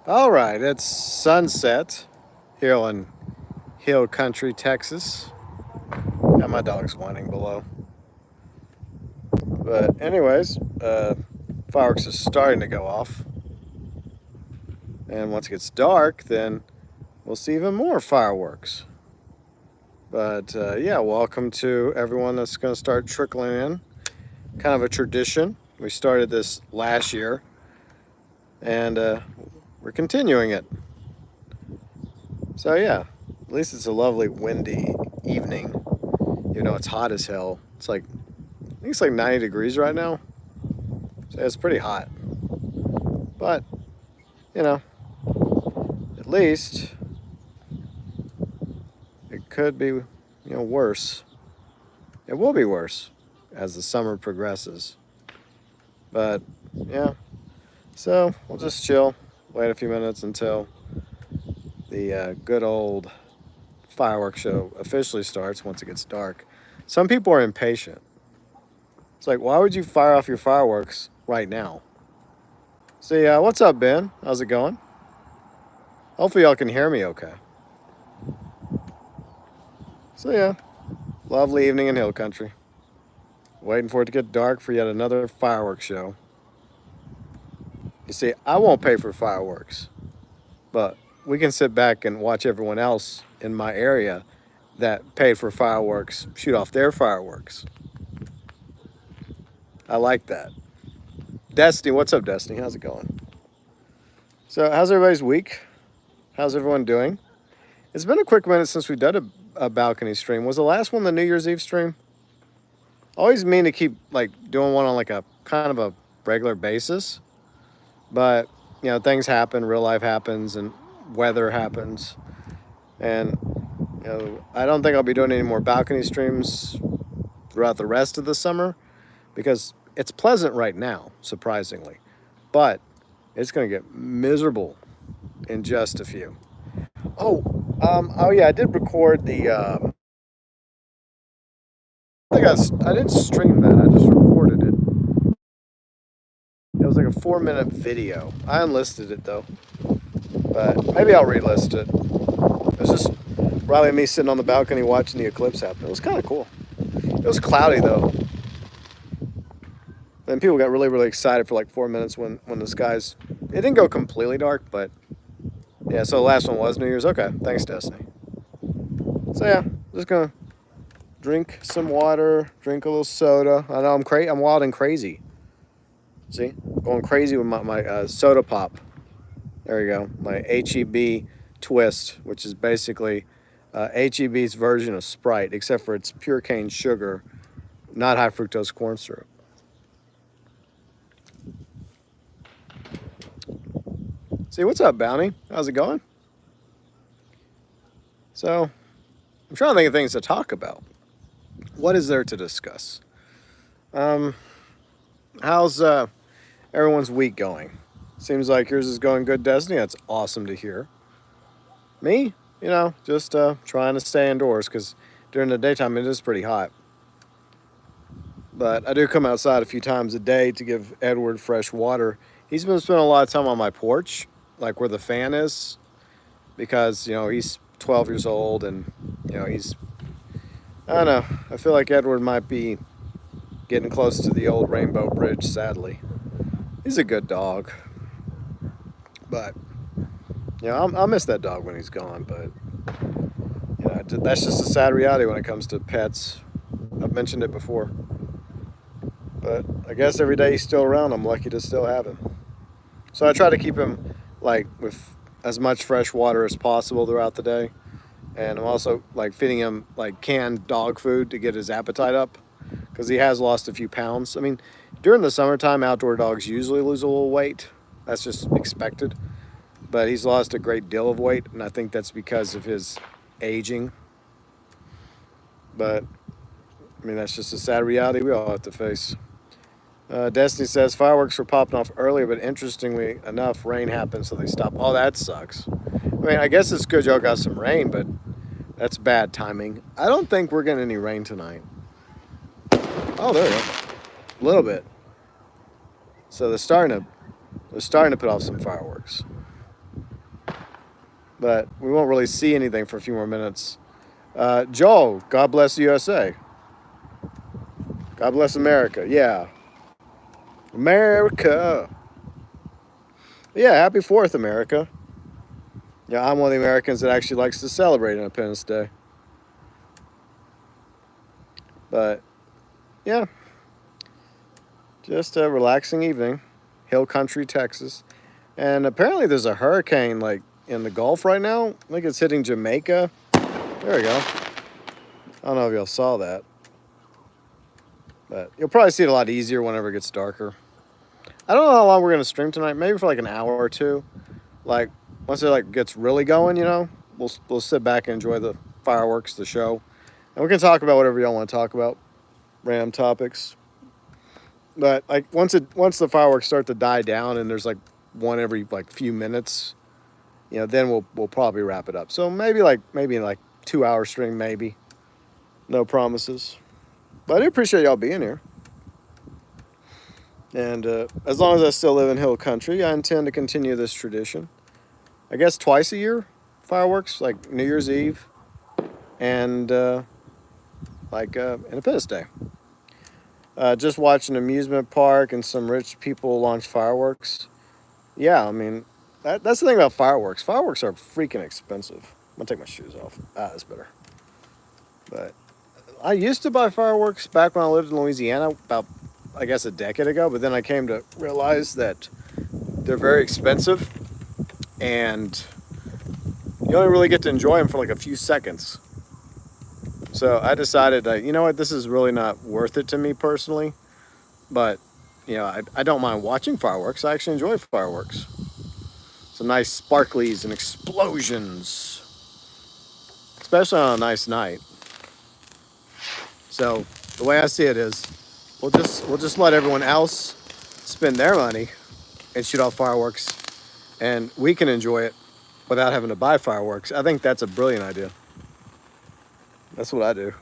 All right, it's sunset here in Hill Country, Texas. Yeah, my dog's whining below. But anyways, fireworks are starting to go off, and once it gets dark, then we'll see even more fireworks. But yeah, welcome to everyone that's going to start trickling in. Kind of a tradition. We started this last year, and we're continuing it. So yeah, at least it's a lovely windy evening. You know, it's hot as hell. I think it's like 90 degrees right now. So it's pretty hot. But, you know, at least it could be, worse. It will be worse as the summer progresses. But, yeah. So we'll just chill, wait a few minutes until the good old fireworks show officially starts once it gets dark. Some people are impatient. It's like, why would you fire off your fireworks right now? So, yeah, what's up, Ben? How's it going? Hopefully, y'all can hear me okay. So, yeah, lovely evening in Hill Country. Waiting for it to get dark for yet another fireworks show. You see, I won't pay for fireworks, but we can sit back and watch everyone else in my area that paid for fireworks shoot off their fireworks. I like that. Destiny, what's up, Destiny? How's it going? So, how's everybody's week? How's everyone doing? It's been a quick minute since we've done a balcony stream. Was the last one the New Year's Eve stream? Always mean to keep like doing one on like a kind of a regular basis, but things happen, real life happens, and weather happens, and I don't think I'll be doing any more balcony streams throughout the rest of the summer because it's pleasant right now, surprisingly, but it's gonna get miserable in just a few. Oh yeah, I did record the. I didn't stream that. I just recorded it. It was like a 4-minute video. I unlisted it though, but maybe I'll relist it. It was just Riley and me sitting on the balcony watching the eclipse happen. It was kind of cool. It was cloudy though. Then people got really, really excited for like 4 minutes when the skies. It didn't go completely dark, but yeah. So the last one was New Year's. Okay, thanks, Destiny. So yeah, just gonna drink some water, drink a little soda. I know I'm wild and crazy. See, going crazy with my soda pop. There you go, my HEB twist, which is basically HEB's version of Sprite, except for it's pure cane sugar, not high fructose corn syrup. See, what's up, Bounty? How's it going? So, I'm trying to think of things to talk about. What is there to discuss? How's everyone's week going? Seems like yours is going good, Destiny. That's awesome to hear. Me, just trying to stay indoors because during the daytime it is pretty hot. But I do come outside a few times a day to give Edward fresh water. He's been spending a lot of time on my porch, like where the fan is, because he's 12 years old and he's I don't know. I feel like Edward might be getting close to the old Rainbow Bridge. Sadly, he's a good dog, but I'll miss that dog when he's gone. But that's just a sad reality when it comes to pets. I've mentioned it before, but I guess every day he's still around, I'm lucky to still have him. So I try to keep him like with as much fresh water as possible throughout the day, and I'm also like feeding him like canned dog food to get his appetite up because he has lost a few pounds. I mean, during the summertime, outdoor dogs usually lose a little weight. That's just expected. But he's lost a great deal of weight, and I think that's because of his aging. But, I mean, that's just a sad reality we all have to face. Destiny says fireworks were popping off earlier, but interestingly enough, rain happened, so they stopped. Oh, that sucks. I mean, I guess it's good y'all got some rain, but that's bad timing. I don't think we're getting any rain tonight. Oh, there we go. A little bit. So they're starting to put off some fireworks. but we won't really see anything for a few more minutes. Joel, God bless the USA. God bless America. Yeah. America. Yeah, happy 4th, America. Yeah, I'm one of the Americans that actually likes to celebrate Independence Day. But, yeah, just a relaxing evening. Hill Country, Texas. And apparently there's a hurricane, like, in the Gulf right now. I think it's hitting Jamaica. There we go. I don't know if y'all saw that. But you'll probably see it a lot easier whenever it gets darker. I don't know how long we're going to stream tonight. Maybe for like an hour or two. Like, once it like gets really going, we'll sit back and enjoy the fireworks, the show. And we can talk about whatever y'all want to talk about. Random topics. But like once the fireworks start to die down and there's like one every like few minutes, then we'll probably wrap it up. So maybe in like 2 hour stream, maybe. No promises. But I do appreciate y'all being here. And as long as I still live in Hill Country, I intend to continue this tradition. I guess twice a year, fireworks, like New Year's Eve and Independence Day. Just watch an amusement park and some rich people launch fireworks. Yeah, I mean, that's the thing about fireworks. Fireworks are freaking expensive. I'm going to take my shoes off. That's better. But I used to buy fireworks back when I lived in Louisiana about, I guess, a decade ago. But then I came to realize that they're very expensive. And you only really get to enjoy them for like a few seconds. So I decided that, you know what, this is really not worth it to me personally. But, I don't mind watching fireworks. I actually enjoy fireworks. Some nice sparklies and explosions. Especially on a nice night. So the way I see it is, we'll just let everyone else spend their money and shoot off fireworks. And we can enjoy it without having to buy fireworks. I think that's a brilliant idea. That's what I do.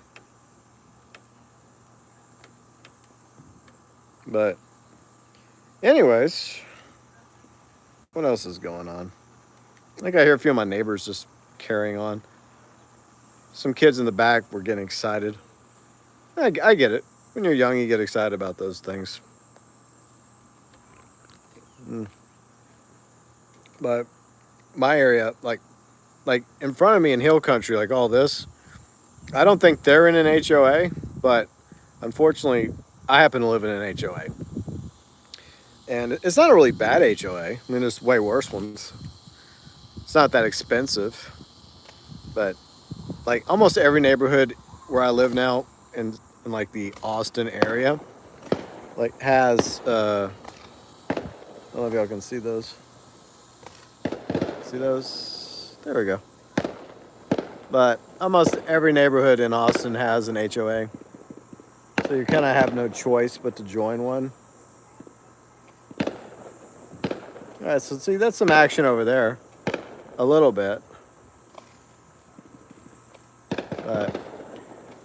But anyways, what else is going on? I think I hear a few of my neighbors just carrying on. Some kids in the back were getting excited. I get it. When you're young, you get excited about those things. But my area, like in front of me in Hill Country, like all this, I don't think they're in an HOA, but unfortunately, I happen to live in an HOA. And it's not a really bad HOA. I mean, there's way worse ones. It's not that expensive. But like almost every neighborhood where I live now in like the Austin area, like has, I don't know if y'all can see those. See those? There we go. But almost every neighborhood in Austin has an HOA. So you kind of have no choice but to join one. All right, so see, that's some action over there. A little bit. But,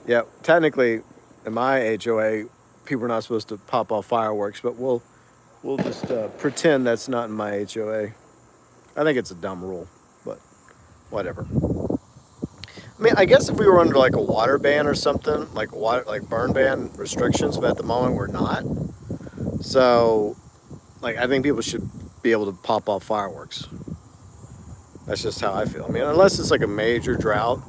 yeah, technically, in my HOA, people are not supposed to pop off fireworks, but we'll just pretend that's not in my HOA. I think it's a dumb rule, but whatever. I mean, I guess if we were under like a water ban or something, like burn ban restrictions, but at the moment we're not. So, like, I think people should be able to pop off fireworks. That's just how I feel. I mean, unless it's like a major drought,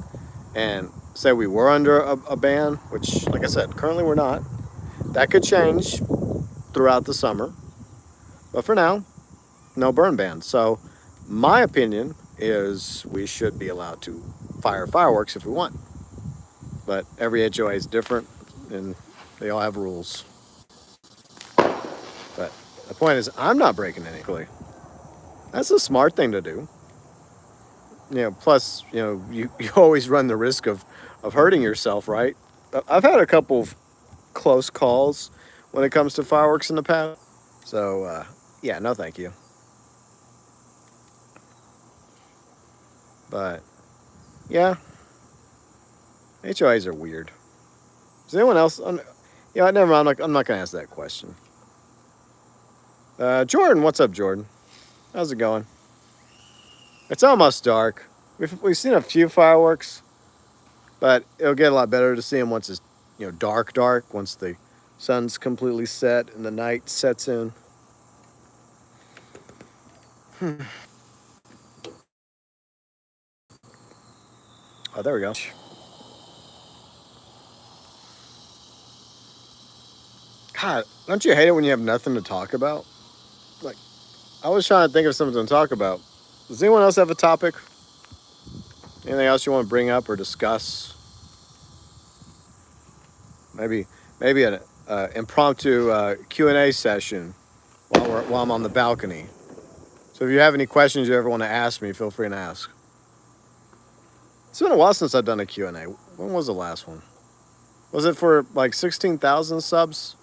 and say we were under a ban, which, like I said, currently we're not. That could change throughout the summer, but for now, no burn ban. So, my opinion is we should be allowed to fire fireworks if we want. But every HOA is different, and they all have rules. But the point is, I'm not breaking any. That's a smart thing to do. Plus, you always run the risk of hurting yourself, right? I've had a couple of close calls when it comes to fireworks in the past. So, yeah, no thank you. But, yeah, HOAs are weird. Is anyone else? Never mind. I'm not going to ask that question. Jordan, what's up, Jordan? How's it going? It's almost dark. We've seen a few fireworks, but it'll get a lot better to see them once it's dark, dark. Once the sun's completely set and the night sets in. Oh, there we go. God, don't you hate it when you have nothing to talk about? Like, I was trying to think of something to talk about. Does anyone else have a topic? Anything else you want to bring up or discuss? Maybe, maybe an impromptu Q&A session while I'm on the balcony. So if you have any questions you ever want to ask me, feel free to ask. It's been a while since I've done a Q&A. When was the last one? Was it for like 16,000 subs?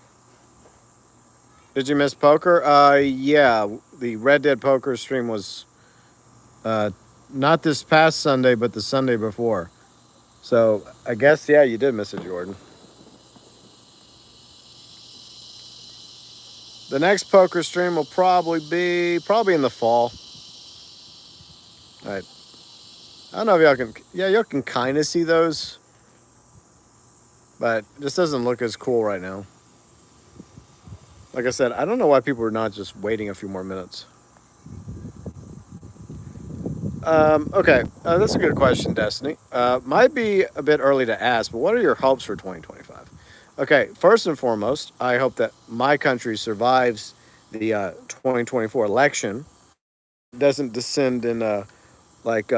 Did you miss poker? Yeah, the Red Dead Poker stream was not this past Sunday, but the Sunday before. So I guess, yeah, you did miss it, Jordan. The next poker stream will probably in the fall. All right. I don't know if y'all can. Yeah, y'all can kind of see those, but this doesn't look as cool right now. Like I said, I don't know why people are not just waiting a few more minutes. Okay, that's a good question, Destiny. Might be a bit early to ask, but what are your hopes for 2025? Okay, first and foremost, I hope that my country survives the 2024 election, doesn't descend in like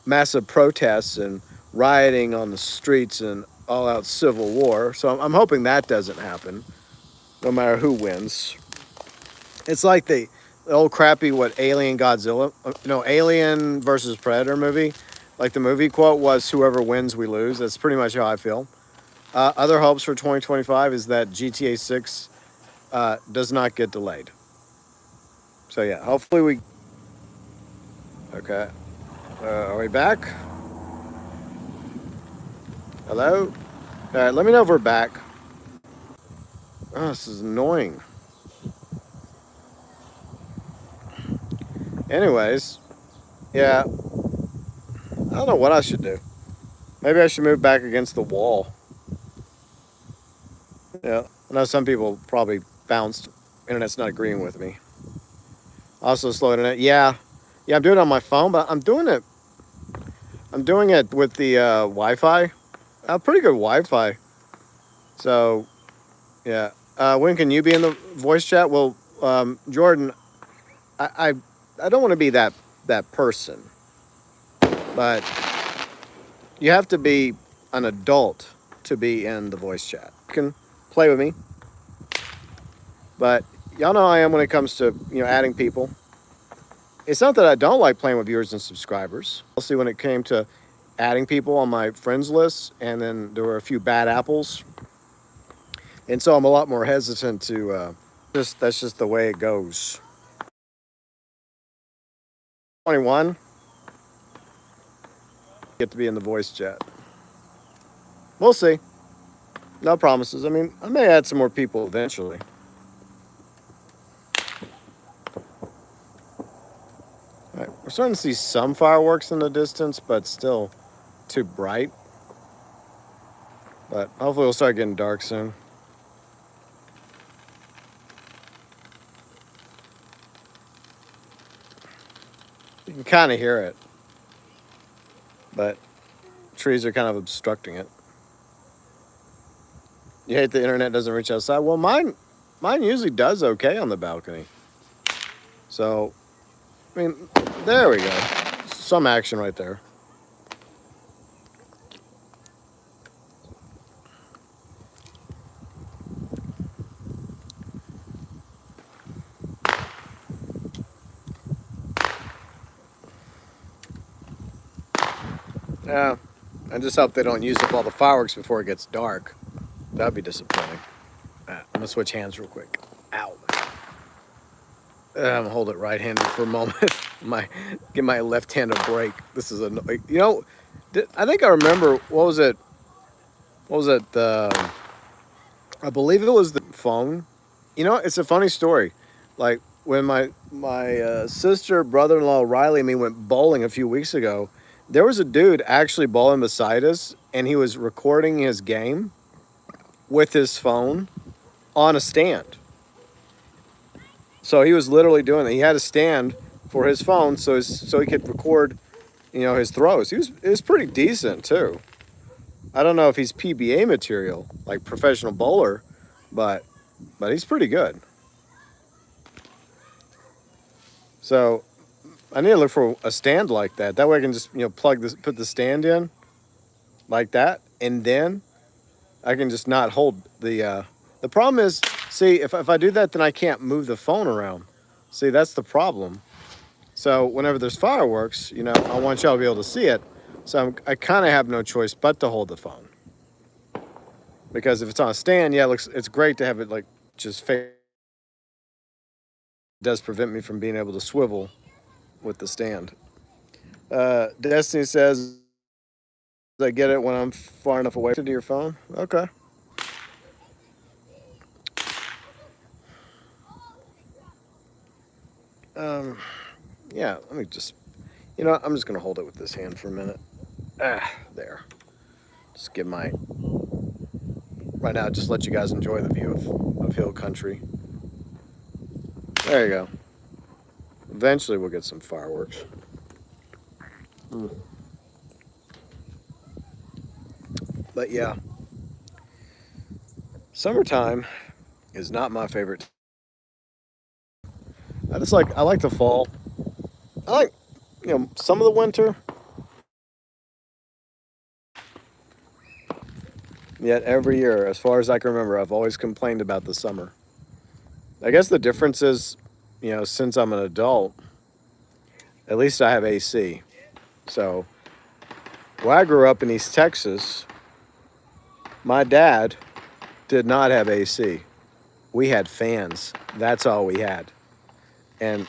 massive protests and rioting on the streets and all-out civil war. So I'm hoping that doesn't happen, no matter who wins. It's like the old crappy Alien Godzilla, Alien versus Predator movie. Like the movie quote was, "Whoever wins, we lose." That's pretty much how I feel. Other hopes for 2025 is that GTA 6 does not get delayed. So yeah, hopefully we. Okay, are we back? Hello. All right, let me know if we're back. Oh, this is annoying. Anyways, yeah, I don't know what I should do. Maybe I should move back against the wall. Yeah, I know some people probably bounced. Internet's not agreeing with me. Also, slow internet. Yeah, yeah, I'm doing it on my phone, but I'm doing it. I'm doing it with the Wi-Fi. Pretty good Wi-Fi. So, yeah. When can you be in the voice chat? Well, Jordan, I, I don't want to be that person, but you have to be an adult to be in the voice chat. You can play with me, but y'all know how I am when it comes to adding people. It's not that I don't like playing with viewers and subscribers. I'll see when it came to adding people on my friends list, and then there were a few bad apples, and so I'm a lot more hesitant to. That's just the way it goes. 21. Get to be in the voice chat. We'll see. No promises. I mean, I may add some more people eventually. All right, we're starting to see some fireworks in the distance, but still too bright. But hopefully it'll start getting dark soon. You can kind of hear it, but trees are kind of obstructing it. You hate the internet doesn't reach outside? Well, mine usually does okay on the balcony. So, I mean, there we go. Some action right there. Yeah, I just hope they don't use up all the fireworks before it gets dark. That'd be disappointing. I'm gonna switch hands real quick. Ow. I'm gonna hold it right-handed for a moment. Give my left hand a break. This is I think I remember what was it? What was it? I believe it was the phone. It's a funny story. Like when my sister, brother-in-law Riley, and me went bowling a few weeks ago. There was a dude actually bowling beside us, and he was recording his game with his phone on a stand. So he was literally doing it. He had a stand for his phone, so he could record, his throws. It was pretty decent too. I don't know if he's PBA material, like professional bowler, but he's pretty good. So I need to look for a stand like that. That way I can just put the stand in like that, and then I can just not hold the. The problem is, see, if I do that, then I can't move the phone around. See, that's the problem. So whenever there's fireworks, I want y'all to be able to see it. So I kind of have no choice but to hold the phone, because if it's on a stand, yeah, it's great to have it like just face. It does prevent me from being able to swivel with the stand. Destiny says I get it when I'm far enough away to your phone. Okay. Um, yeah, let me just, I'm just going to hold it with this hand for a minute. There. Just give right now, just let you guys enjoy the view of hill country. There you go. Eventually we'll get some fireworks. But yeah, summertime is not my favorite. I like the fall. I like, some of the winter. Yet every year, as far as I can remember, I've always complained about the summer. I guess the difference is, since I'm an adult, at least I have AC. So, when I grew up in East Texas, my dad did not have AC. We had fans. That's all we had. And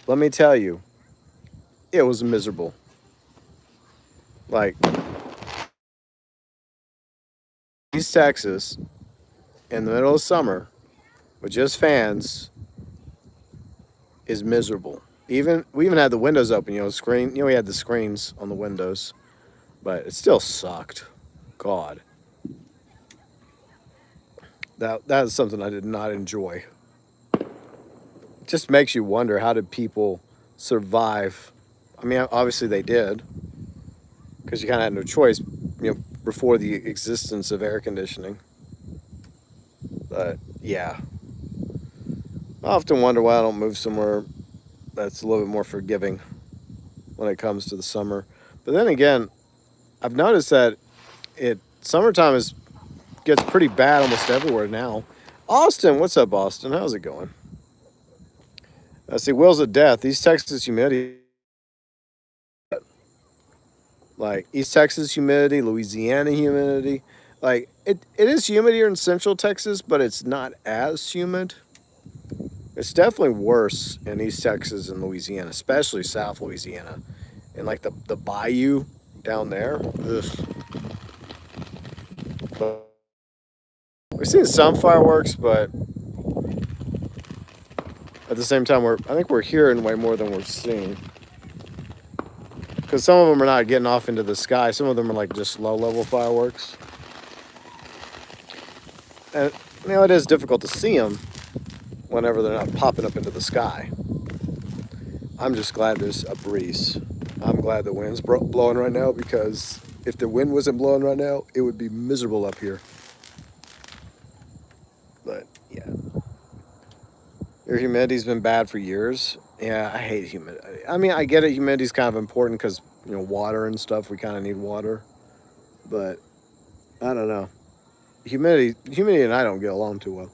let me tell you, it was miserable. Like, East Texas, in the middle of summer, with just fans, is miserable. We even had the windows open, screen. We had the screens on the windows, but it still sucked. God, that is something I did not enjoy. It just makes you wonder, how did people survive? I mean, obviously they did, because you kind of had no choice, before the existence of air conditioning. But yeah, I often wonder why I don't move somewhere that's a little bit more forgiving when it comes to the summer. But then again, I've noticed that summertime gets pretty bad almost everywhere now. Austin, what's up, Austin? How's it going? I see Will's of Death. East Texas humidity, like East Texas humidity, Louisiana humidity. Like it is humid here in Central Texas, but it's not as humid. It's definitely worse in East Texas and Louisiana, especially South Louisiana, and like the bayou down there. Ugh. But we've seen some fireworks, but at the same time, I think we're hearing way more than we're seeing. Because some of them are not getting off into the sky. Some of them are like just low-level fireworks. And, it is difficult to see them whenever they're not popping up into the sky. I'm just glad there's a breeze. I'm glad the wind's blowing right now, because if the wind wasn't blowing right now, it would be miserable up here. But, yeah. Your humidity's been bad for years. Yeah, I hate humidity. I mean, I get it. Humidity's kind of important because, water and stuff. We kind of need water. But, I don't know. Humidity and I don't get along too well.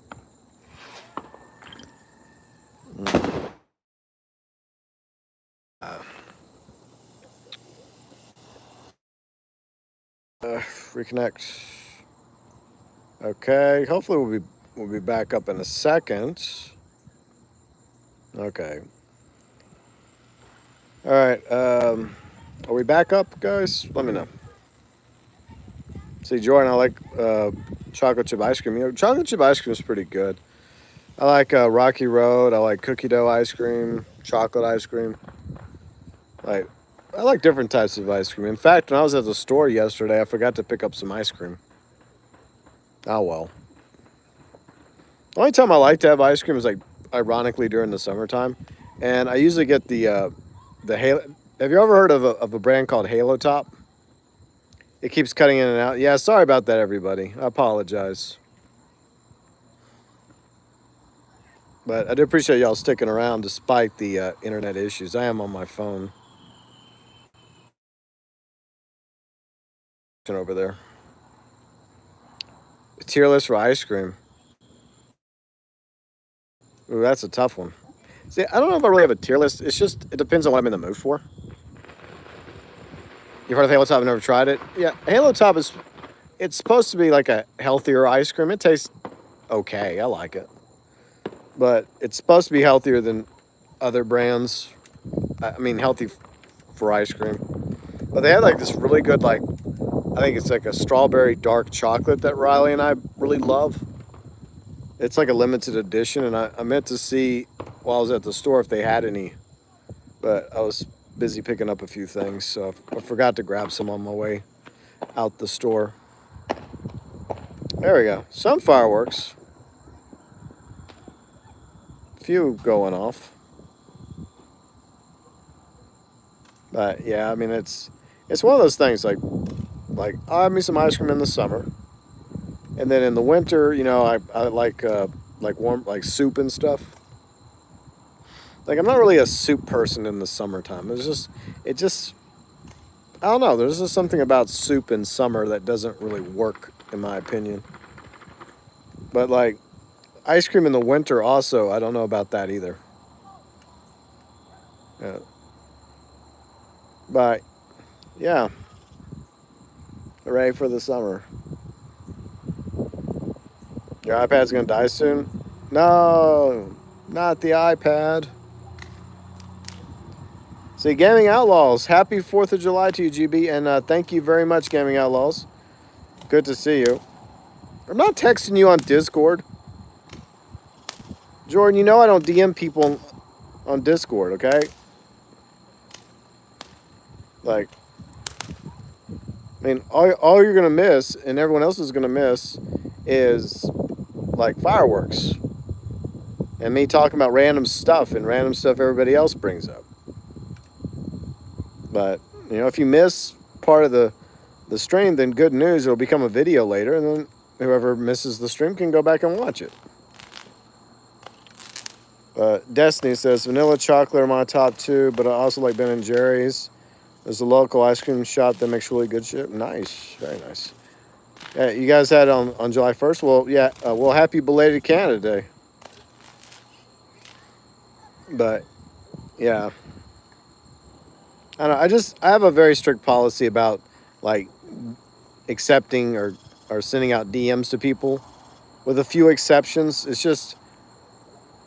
Reconnect. Okay. Hopefully we'll be back up in a second. Okay. All right. Are we back up, guys? Let me know. See, Jordan, I like chocolate chip ice cream. Chocolate chip ice cream is pretty good. I like Rocky Road. I like cookie dough ice cream, chocolate ice cream. Like, I like different types of ice cream. In fact, when I was at the store yesterday, I forgot to pick up some ice cream. Oh well. The only time I like to have ice cream is like ironically during the summertime, and I usually get the Halo. Have you ever heard of a brand called Halo Top? It keeps cutting in and out. Yeah, sorry about that, everybody. I apologize, but I do appreciate y'all sticking around despite the internet issues. I am on my phone over there. Tier list for ice cream. Ooh, that's a tough one. See, I don't know if I really have a tier list. It's just it depends on what I'm in the mood for. You've heard of Halo Top? I've never tried it. Yeah, Halo Top is it's supposed to be like a healthier ice cream. It tastes okay. I like it, but it's supposed to be healthier than other brands. I mean, healthy for ice cream. But they had like this really good like I think it's like a strawberry dark chocolate that Riley and I really love. It's like a limited edition, and I meant to see while I was at the store if they had any, but I was busy picking up a few things, so I forgot to grab some on my way out the store. There we go. Some fireworks. Few going off. But yeah, I mean it's one of those things like I'll have me some ice cream in the summer, and then in the winter, you know, I like warm like soup and stuff. Like I'm not really a soup person in the summertime. It just I don't know. There's just something about soup in summer that doesn't really work in my opinion. But like ice cream in the winter also, I don't know about that either. Yeah. But yeah, ready for the summer. Your iPad's gonna die soon? No, not the iPad. See, Gaming Outlaws, happy 4th of July to you, GB, and thank you very much, Gaming Outlaws. Good to see you. I'm not texting you on Discord. Jordan, you know I don't DM people on Discord, okay? Like, I mean, all you're going to miss, and everyone else is going to miss, is, like, fireworks. And me talking about random stuff and random stuff everybody else brings up. But, you know, if you miss part of the stream, then good news, it'll become a video later, and then whoever misses the stream can go back and watch it. Destiny says, vanilla chocolate are my top two, but I also like Ben & Jerry's. There's a local ice cream shop that makes really good shit. Nice. Very nice. Yeah, you guys had it on July 1st? Well, yeah. Well, happy belated Canada Day. But, yeah. I don't know. I have a very strict policy about, like, accepting or sending out DMs to people. With a few exceptions. It's just,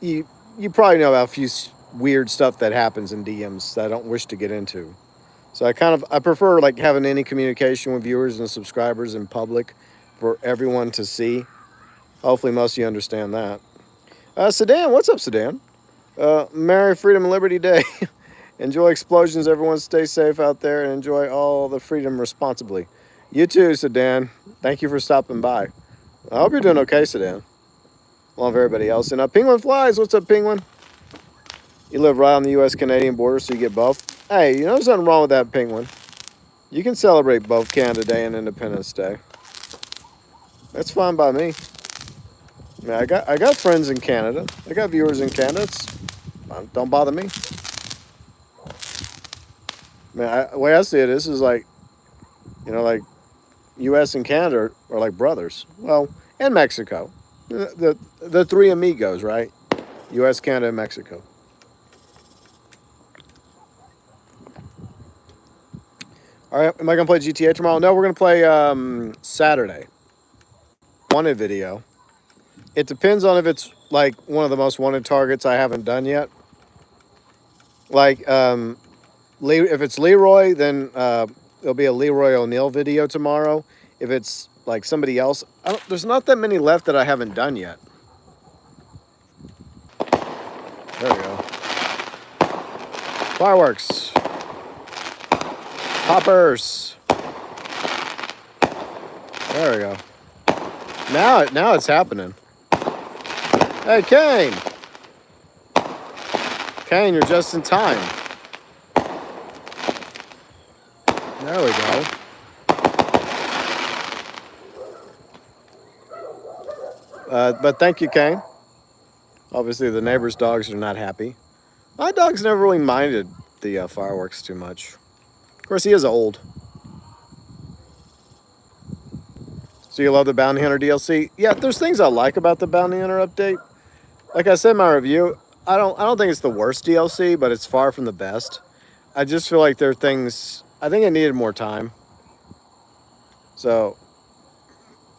you probably know about a few weird stuff that happens in DMs that I don't wish to get into. So I prefer like having any communication with viewers and subscribers in public for everyone to see. Hopefully most of you understand that. Sedan, what's up, Sedan? Merry Freedom and Liberty Day. Enjoy explosions, everyone. Stay safe out there and enjoy all the freedom responsibly. You too, Sedan. Thank you for stopping by. I hope you're doing okay, Sedan. Along with everybody else. And Penguin Flies, what's up, Penguin? You live right on the U.S.-Canadian border, so you get both. Hey, you know there's nothing wrong with that, Penguin. You can celebrate both Canada Day and Independence Day. That's fine by me. I mean, I got friends in Canada. I got viewers in Canada. Don't bother me. I mean, the way I see it is like, you know, like U.S. and Canada are like brothers. Well, and Mexico. The three amigos, right? U.S., Canada, and Mexico. All right, am I going to play GTA tomorrow? No, we're going to play Saturday. Wanted video. It depends on if it's like one of the most wanted targets I haven't done yet. Like, if it's Leroy, then there'll be a Leroy O'Neal video tomorrow. If it's like somebody else, there's not that many left that I haven't done yet. There we go. Fireworks. Poppers. There we go. Now it's happening. Hey, Kane. Kane, you're just in time. There we go. But thank you, Kane. Obviously, the neighbor's dogs are not happy. My dog's never really minded the fireworks too much. Of course, he is old. So you love the Bounty Hunter DLC? Yeah, there's things I like about the Bounty Hunter update. Like I said in my review, I don't think it's the worst DLC, but it's far from the best. I just feel like there are things I think it needed more time. So,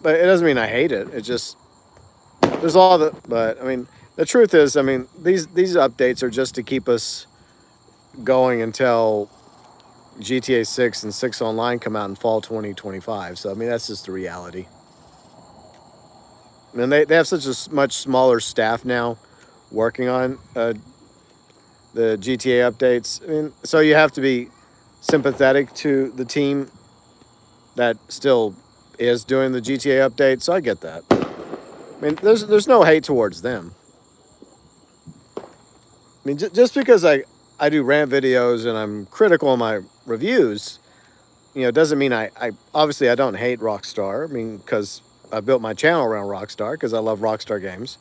but it doesn't mean I hate it. It just there's all the. But I mean, the truth is, I mean, these updates are just to keep us going until GTA 6 and 6 Online come out in fall 2025. So I mean, that's just the reality. And they have such a much smaller staff now working on the GTA updates. I mean, so you have to be sympathetic to the team that still is doing the GTA update. So I get that. I mean, there's no hate towards them. I mean, just because I do rant videos and I'm critical in my reviews, doesn't mean I obviously I don't hate Rockstar. I mean, because I built my channel around Rockstar because I love Rockstar games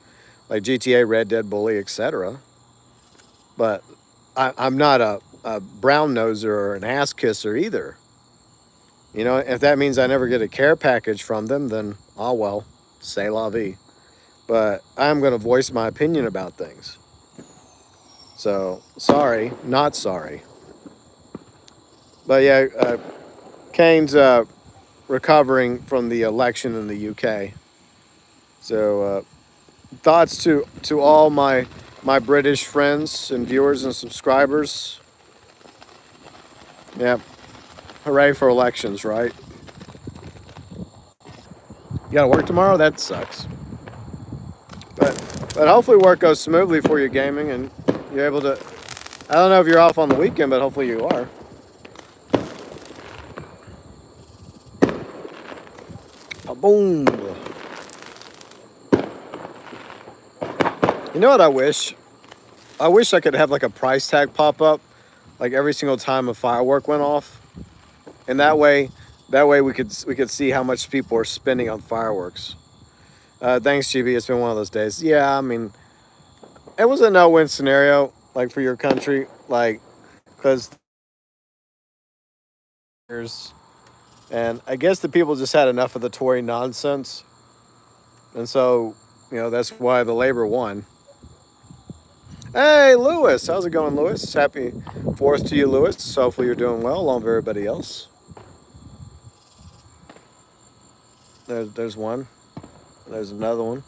like GTA, Red Dead, Bully, etc. But I'm not a brown noser or an ass kisser either. If that means I never get a care package from them, then oh well, c'est la vie. But I'm going to voice my opinion about things. So sorry, not sorry. But yeah, Kane's recovering from the election in the UK. So thoughts to all my British friends and viewers and subscribers. Yeah, hooray for elections, right? You gotta work tomorrow? That sucks. But hopefully work goes smoothly for you gaming and you're able to. I don't know if you're off on the weekend, but hopefully you are. Boom. You know what I wish? I wish I could have like a price tag pop up, like every single time a firework went off, and that way we could see how much people are spending on fireworks. Thanks, GB. It's been one of those days. Yeah, I mean, it was a no-win scenario, like for your country, like because and I guess the people just had enough of the Tory nonsense, and so that's why the Labor won. Hey, Lewis. How's it going, Lewis? Happy 4th to you, Lewis. Hopefully you're doing well along with everybody else. There's one. There's another one.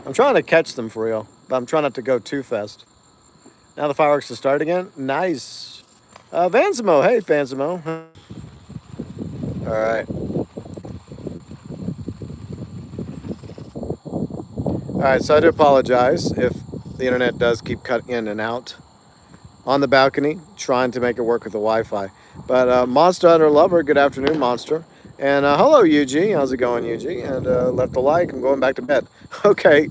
I'm trying to catch them for real, but I'm trying not to go too fast. Now the fireworks to start again. Nice. Vansimo. Hey, Vansimo. All right. All right, so I do apologize if the internet does keep cutting in and out on the balcony, trying to make it work with the Wi-Fi. But Monster Hunter Lover, good afternoon, Monster. And hello, UG. How's it going, UG? And left a like. I'm going back to bed. Okay.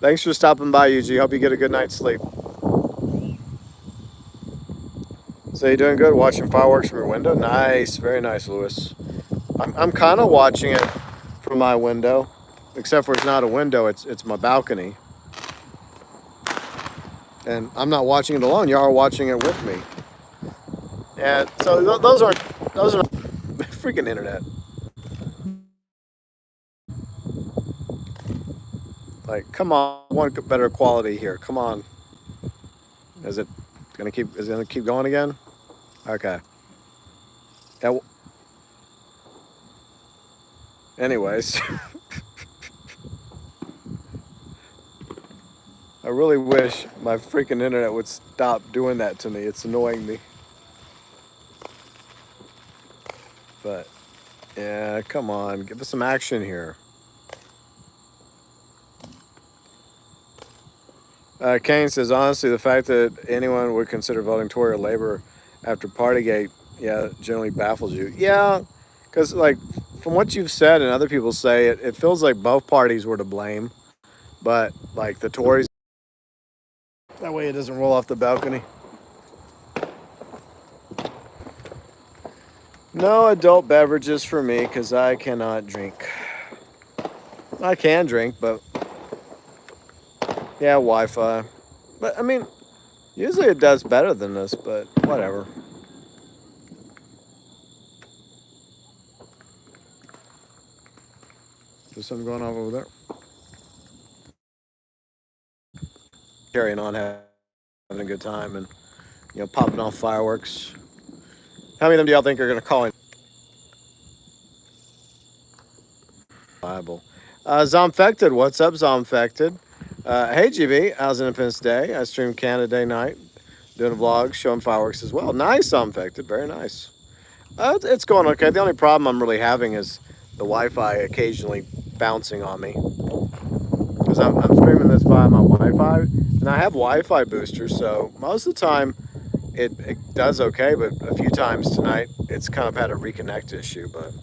Thanks for stopping by, UG. Hope you get a good night's sleep. So you doing good? Watching fireworks from your window? Nice. Very nice, Lewis. I'm kind of watching it from my window. Except for it's not a window, it's my balcony. And I'm not watching it alone. Y'all are watching it with me. And so those are freaking internet. Like, come on, I want better quality here. Come on. Is it gonna keep going again? Okay. Yeah. Anyways. I really wish my freaking internet would stop doing that to me. It's annoying me. But, yeah, come on. Give us some action here. Kane says, honestly, the fact that anyone would consider voting Tory or Labor after Partygate, yeah, generally baffles you. Yeah, because like from what you've said and other people say, it feels like both parties were to blame, but like the Tories, that way it doesn't roll off the balcony. No adult beverages for me because I cannot drink. I can drink, but yeah, Wi-Fi. But I mean, usually it does better than this, but whatever. There's something going on over there. Carrying on, having a good time, and popping off fireworks. How many of them do y'all think are going to call in? Bible. Zomfected, what's up, Zomfected? Hey, GB, how's Independence Day? I stream Canada Day night, doing a vlog, showing fireworks as well. Nice, Zomfected, very nice. It's going okay. The only problem I'm really having is the Wi-Fi occasionally bouncing on me. Because I'm streaming this via my Wi-Fi, and I have Wi-Fi boosters, so most of the time it does okay, but a few times tonight it's kind of had a reconnect issue, but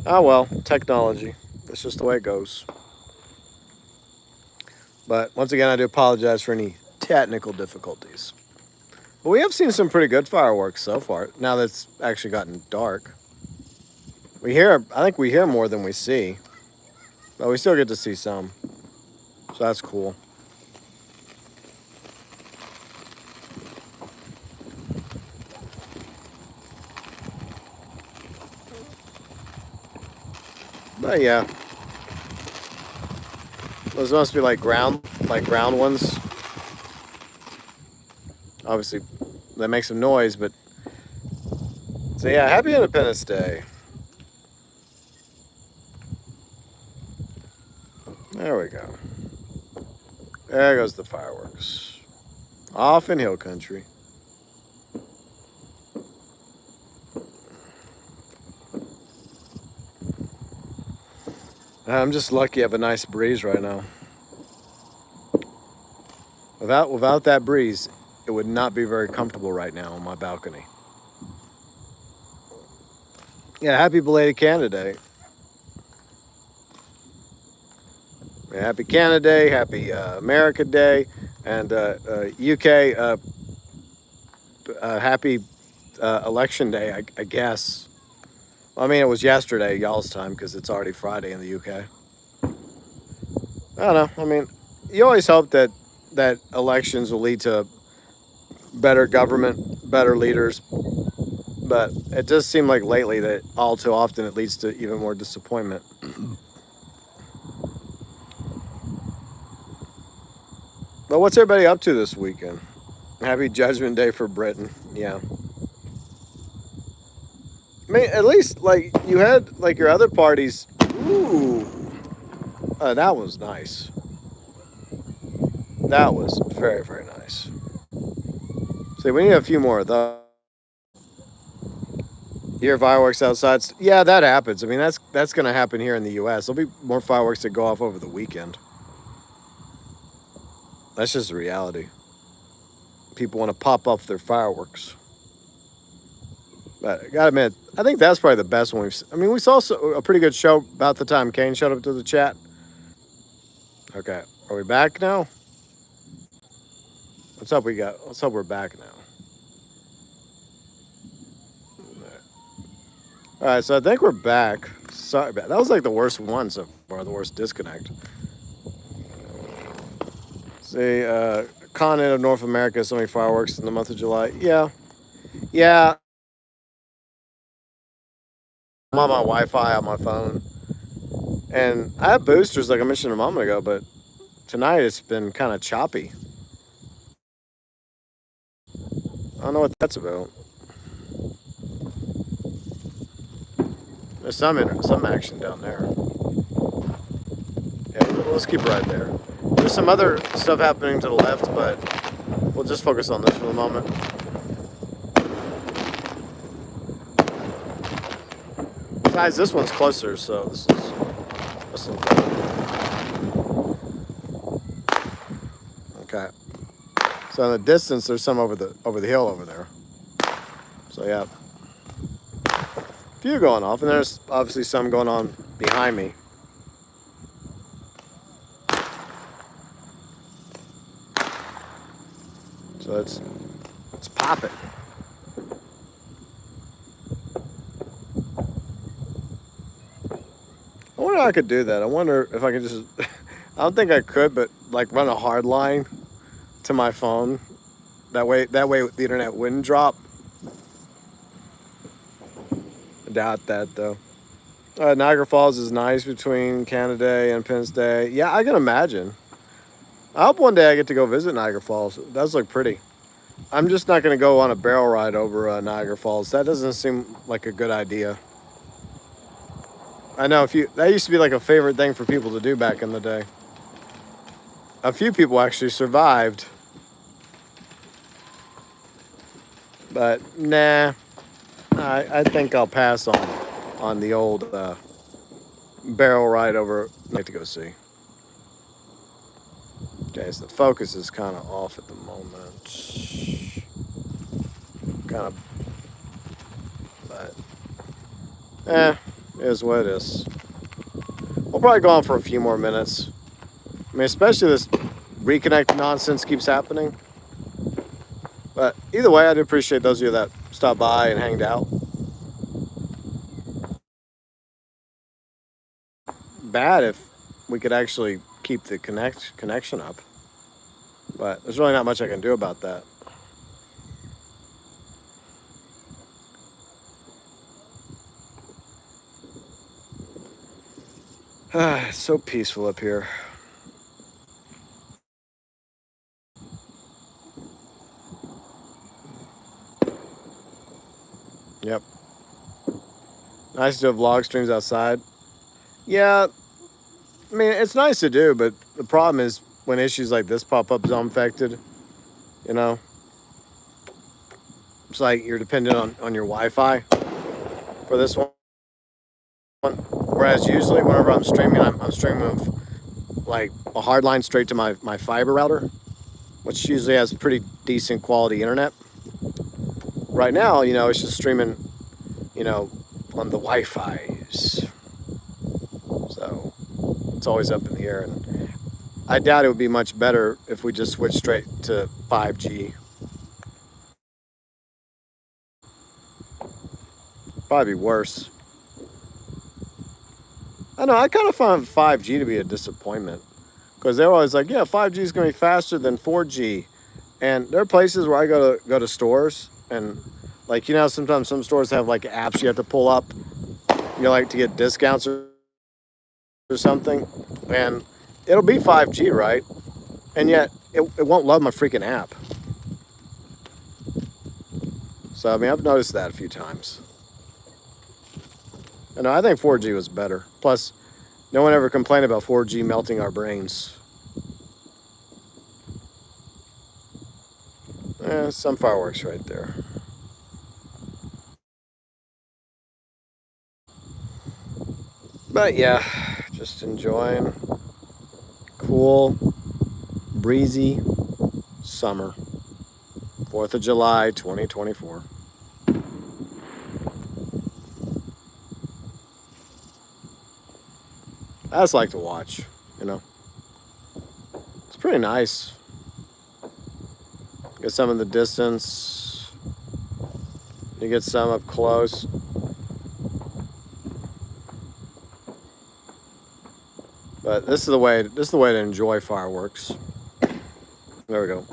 oh well, technology. That's just the way it goes. But once again, I do apologize for any technical difficulties. But we have seen some pretty good fireworks so far, now that it's actually gotten dark. I think we hear more than we see, but we still get to see some. So that's cool. But yeah, those must be like ground ones. Obviously, that makes some noise, but so yeah, happy Independence Day. There we go. There goes the fireworks. Off in hill country. I'm just lucky I have a nice breeze right now. Without that breeze, it would not be very comfortable right now on my balcony. Yeah, happy belated Canada Day. Yeah, happy Canada Day, happy America Day, and UK happy election day, I guess. I mean, it was yesterday, y'all's time, because it's already Friday in the UK. I don't know. I mean, you always hope that elections will lead to better government, better leaders, but it does seem like lately that all too often it leads to even more disappointment. But what's everybody up to this weekend? Happy Judgment Day for Britain. Yeah. I mean, at least like you had like your other parties. Ooh, that was nice. That was very, very nice. See, we need a few more of those. You hear fireworks outside? Yeah, that happens. I mean, that's going to happen here in the U.S. There'll be more fireworks that go off over the weekend. That's just the reality. People want to pop off their fireworks. But I gotta admit, I think that's probably the best one we've. I mean, we saw a pretty good show about the time Kane showed up to the chat. Okay, are we back now? Let's hope we're back now. All right, so I think we're back. Sorry, that was like the worst one so far, the worst disconnect. See, continent of North America, so many fireworks in the month of July. Yeah, yeah. I'm on my Wi-Fi on my phone, and I have boosters like I mentioned a moment ago, but tonight it's been kind of choppy. I don't know what that's about. There's some action down there. Yeah, let's keep right there. There's some other stuff happening to the left, but we'll just focus on this for the moment. Besides, this one's closer, so this is okay. So in the distance, there's some over the hill over there. So yeah, a few going off, and there's obviously some going on behind me. So let's pop it. I wonder how I could do that. I wonder if I could just. I don't think I could, but like run a hard line to my phone. That way the internet wouldn't drop. I doubt that though. Niagara Falls is nice between Canada and Penn State. Yeah, I can imagine. I hope one day I get to go visit Niagara Falls. It does look pretty. I'm just not going to go on a barrel ride over Niagara Falls. That doesn't seem like a good idea. I know that used to be like a favorite thing for people to do back in the day. A few people actually survived. But nah, I think I'll pass on the old barrel ride over. I'd like to go see. Okay, so the focus is kind of off at the moment. Kind of, but it is what it is. We'll probably go on for a few more minutes. I mean, especially this reconnect nonsense keeps happening. But either way, I do appreciate those of you that stopped by and hanged out. Bad if we could actually keep the connection up. But there's really not much I can do about that. It's so peaceful up here. Yep. Nice to do vlog streams outside. Yeah, I mean, it's nice to do, but the problem is when issues like this pop up, zone infected, you know? It's like you're dependent on your Wi-Fi for this one. Whereas usually whenever I'm streaming, I'm streaming with like a hard line straight to my fiber router, which usually has pretty decent quality internet. Right now, it's just streaming, on the Wi-Fi's. So it's always up in the air. And I doubt it would be much better if we just switched straight to 5G. Probably be worse. I know, I kind of found 5G to be a disappointment. Because they're always like, yeah, 5G is going to be faster than 4G. And there are places where I go to stores and like, sometimes some stores have like apps you have to pull up, like to get discounts or something. And it'll be 5G, right? And yet it won't load my freaking app. So, I mean, I've noticed that a few times. And I think 4G was better. Plus, no one ever complained about 4G melting our brains. Some fireworks right there. But yeah, just enjoying cool, breezy summer. 4th of July, 2024. I just like to watch, It's pretty nice. Get some in the distance. You get some up close. But this is the way to enjoy fireworks. There we go.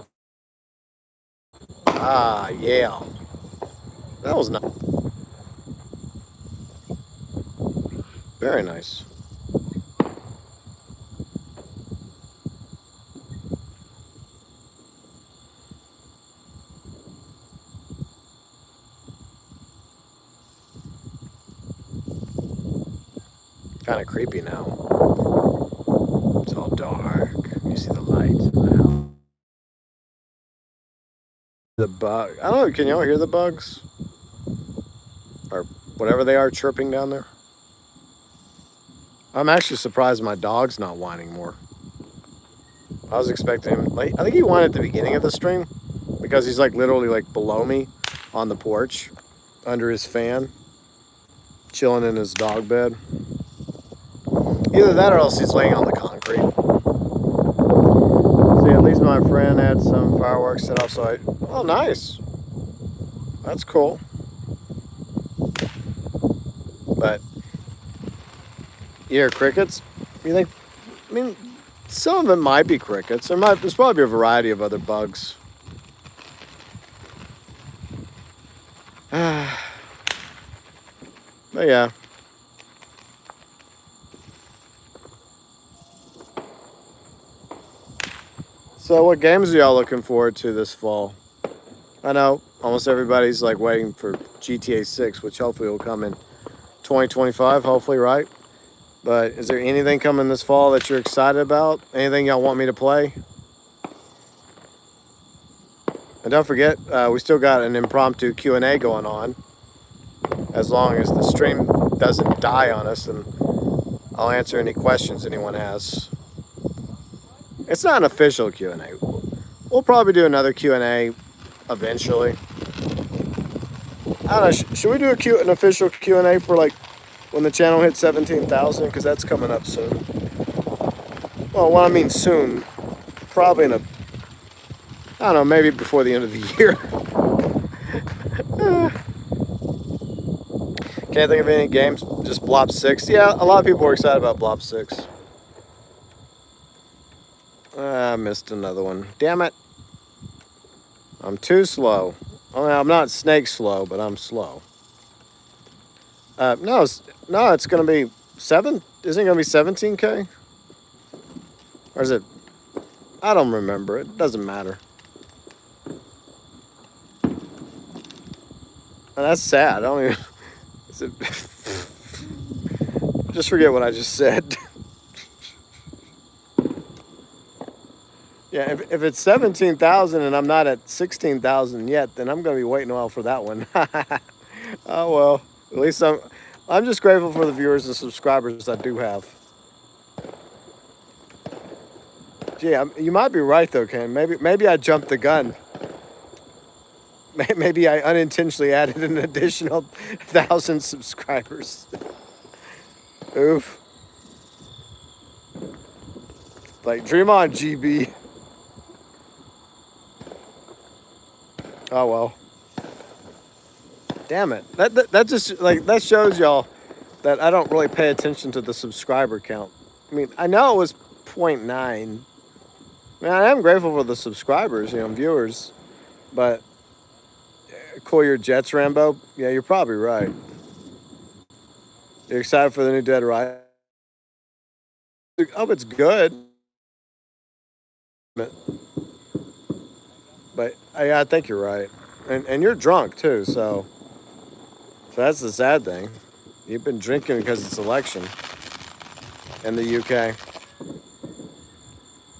Ah, yeah. That was nice. Very nice. Kind of creepy now. It's all dark. You see the light. Wow. The bug. I don't know. Can y'all hear the bugs? Or whatever they are chirping down there? I'm actually surprised my dog's not whining more. I was expecting him. Like, I think he whined at the beginning of the stream because he's like literally like below me on the porch. under his fan, chilling in his dog bed. Either that or else he's laying on the concrete. See, at least my friend had some fireworks set up, so oh, nice. That's cool. But you hear crickets? You think? I mean, some of it might be crickets. There's probably a variety of other bugs. But yeah. So what games are y'all looking forward to this fall? I know almost everybody's like waiting for GTA 6, which hopefully will come in 2025, hopefully, right? But is there anything coming this fall that you're excited about? Anything y'all want me to play? And don't forget, we still got an impromptu Q&A going on. As long as the stream doesn't die on us, and I'll answer any questions anyone has. It's not an official Q&A. We'll probably do another Q&A eventually. I don't know, should we do an official Q&A for like when the channel hits 17,000? Because that's coming up soon. Well, what I mean soon, probably in I don't know, maybe before the end of the year. Can't think of any games, just Blob 6. Yeah, a lot of people are excited about Blob 6. I missed another one. Damn it. I'm too slow. I mean, I'm not snake slow, but I'm slow. No, it's going to be 7. Isn't it going to be 17K? Or is it? I don't remember. It doesn't matter. And that's sad. I don't even. Just forget what I just said. Yeah, if it's 17,000 and I'm not at 16,000 yet, then I'm going to be waiting a while for that one. Oh well, at least I'm just grateful for the viewers and subscribers I do have. Gee, you might be right though, Ken. Maybe I jumped the gun. Maybe I unintentionally added an additional 1,000 subscribers. Oof. Like, dream on, GB. Oh well. Damn it. That just like that shows y'all that I don't really pay attention to the subscriber count. I mean, I know it was 0.9. I mean, I am grateful for the subscribers, viewers, but cool your jets, Rambo. Yeah, you're probably right. You're excited for the new Dead Rising? Oh, it's good. But I think you're right. And you're drunk too, so that's the sad thing. You've been drinking because it's election in the UK.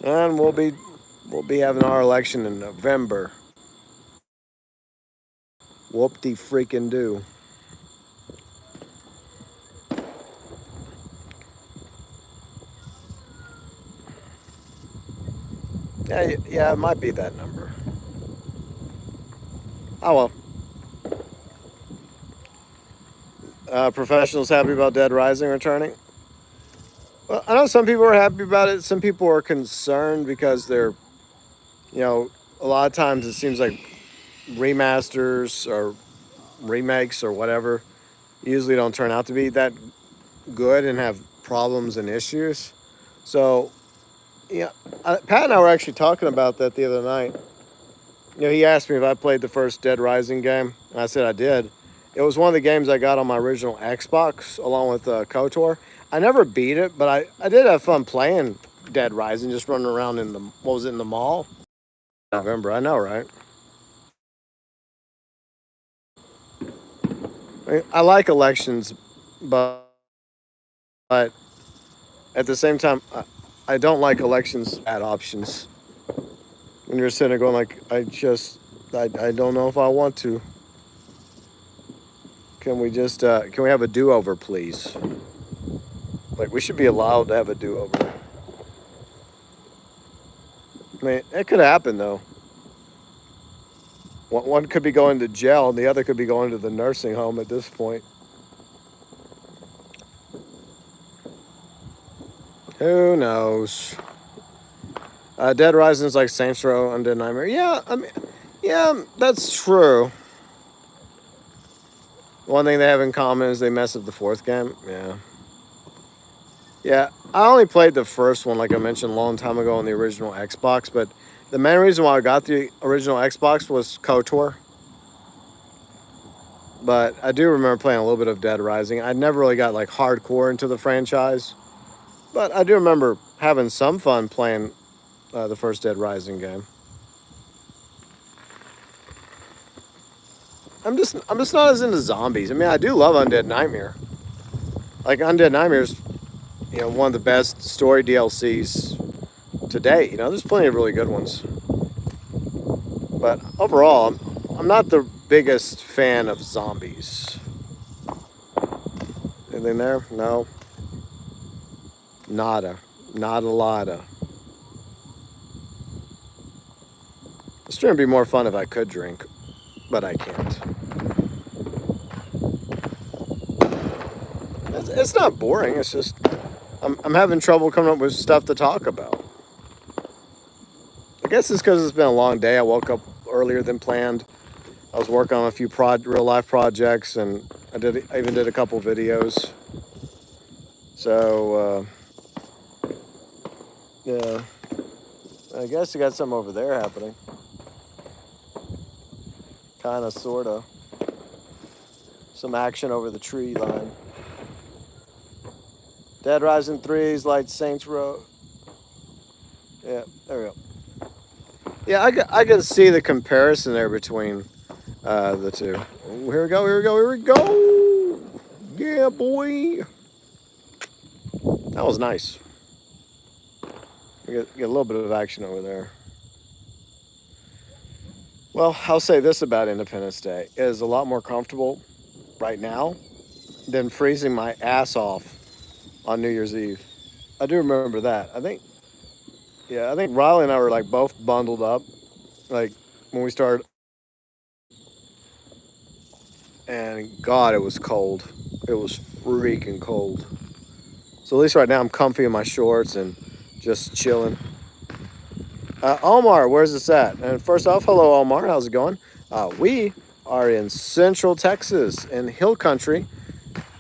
And we'll be having our election in November. Whoop-de-freaking do. Yeah, it might be that number. Oh well. Professionals happy about Dead Rising returning? Well, I know some people are happy about it. Some people are concerned because they're, a lot of times it seems like remasters or remakes or whatever usually don't turn out to be that good and have problems and issues. So, Pat and I were actually talking about that the other night. He asked me if I played the first Dead Rising game, and I said I did. It was one of the games I got on my original Xbox along with KOTOR. I never beat it, but I did have fun playing Dead Rising, just running around in in the mall? November, I know, right? I like elections, but at the same time, I don't like elections at options. When you're sitting there going like, I don't know if I want to. Can we have a do-over, please? Like, we should be allowed to have a do-over. I mean, it could happen, though. One could be going to jail, and the other could be going to the nursing home at this point. Who knows? Dead Rising's like Saints Row, Undead Nightmare. Yeah, I mean, yeah, that's true. One thing they have in common is they mess up the fourth game. Yeah. Yeah, I only played the first one, like I mentioned, a long time ago on the original Xbox, but the main reason why I got the original Xbox was KOTOR. But I do remember playing a little bit of Dead Rising. I never really got like hardcore into the franchise, but I do remember having some fun playing the first Dead Rising game. I'm just not as into zombies. I mean, I do love Undead Nightmare. Like Undead Nightmare is, one of the best story DLCs to date. There's plenty of really good ones. But overall, I'm not the biggest fan of zombies. Anything there? No. Nada. Not a lotta. The stream would be more fun if I could drink, but I can't. It's not boring. It's just I'm having trouble coming up with stuff to talk about. I guess it's because it's been a long day. I woke up earlier than planned. I was working on a few real life projects, and I even did a couple videos. So yeah, I guess you got something over there happening. Kind of, sort of. Some action over the tree line. Dead Rising 3's like Saints Row. Yeah, there we go. Yeah, I can see the comparison there between the two. Oh, here we go, here we go, here we go. Yeah, boy. That was nice. We get a little bit of action over there. Well, I'll say this about Independence Day. It is a lot more comfortable right now than freezing my ass off on New Year's Eve. I do remember that. I think Riley and I were like both bundled up, like when we started. And God, it was cold. It was freaking cold. So at least right now I'm comfy in my shorts and just chilling. Omar, where's this at? And first off, hello Omar, how's it going? We are in Central Texas in Hill Country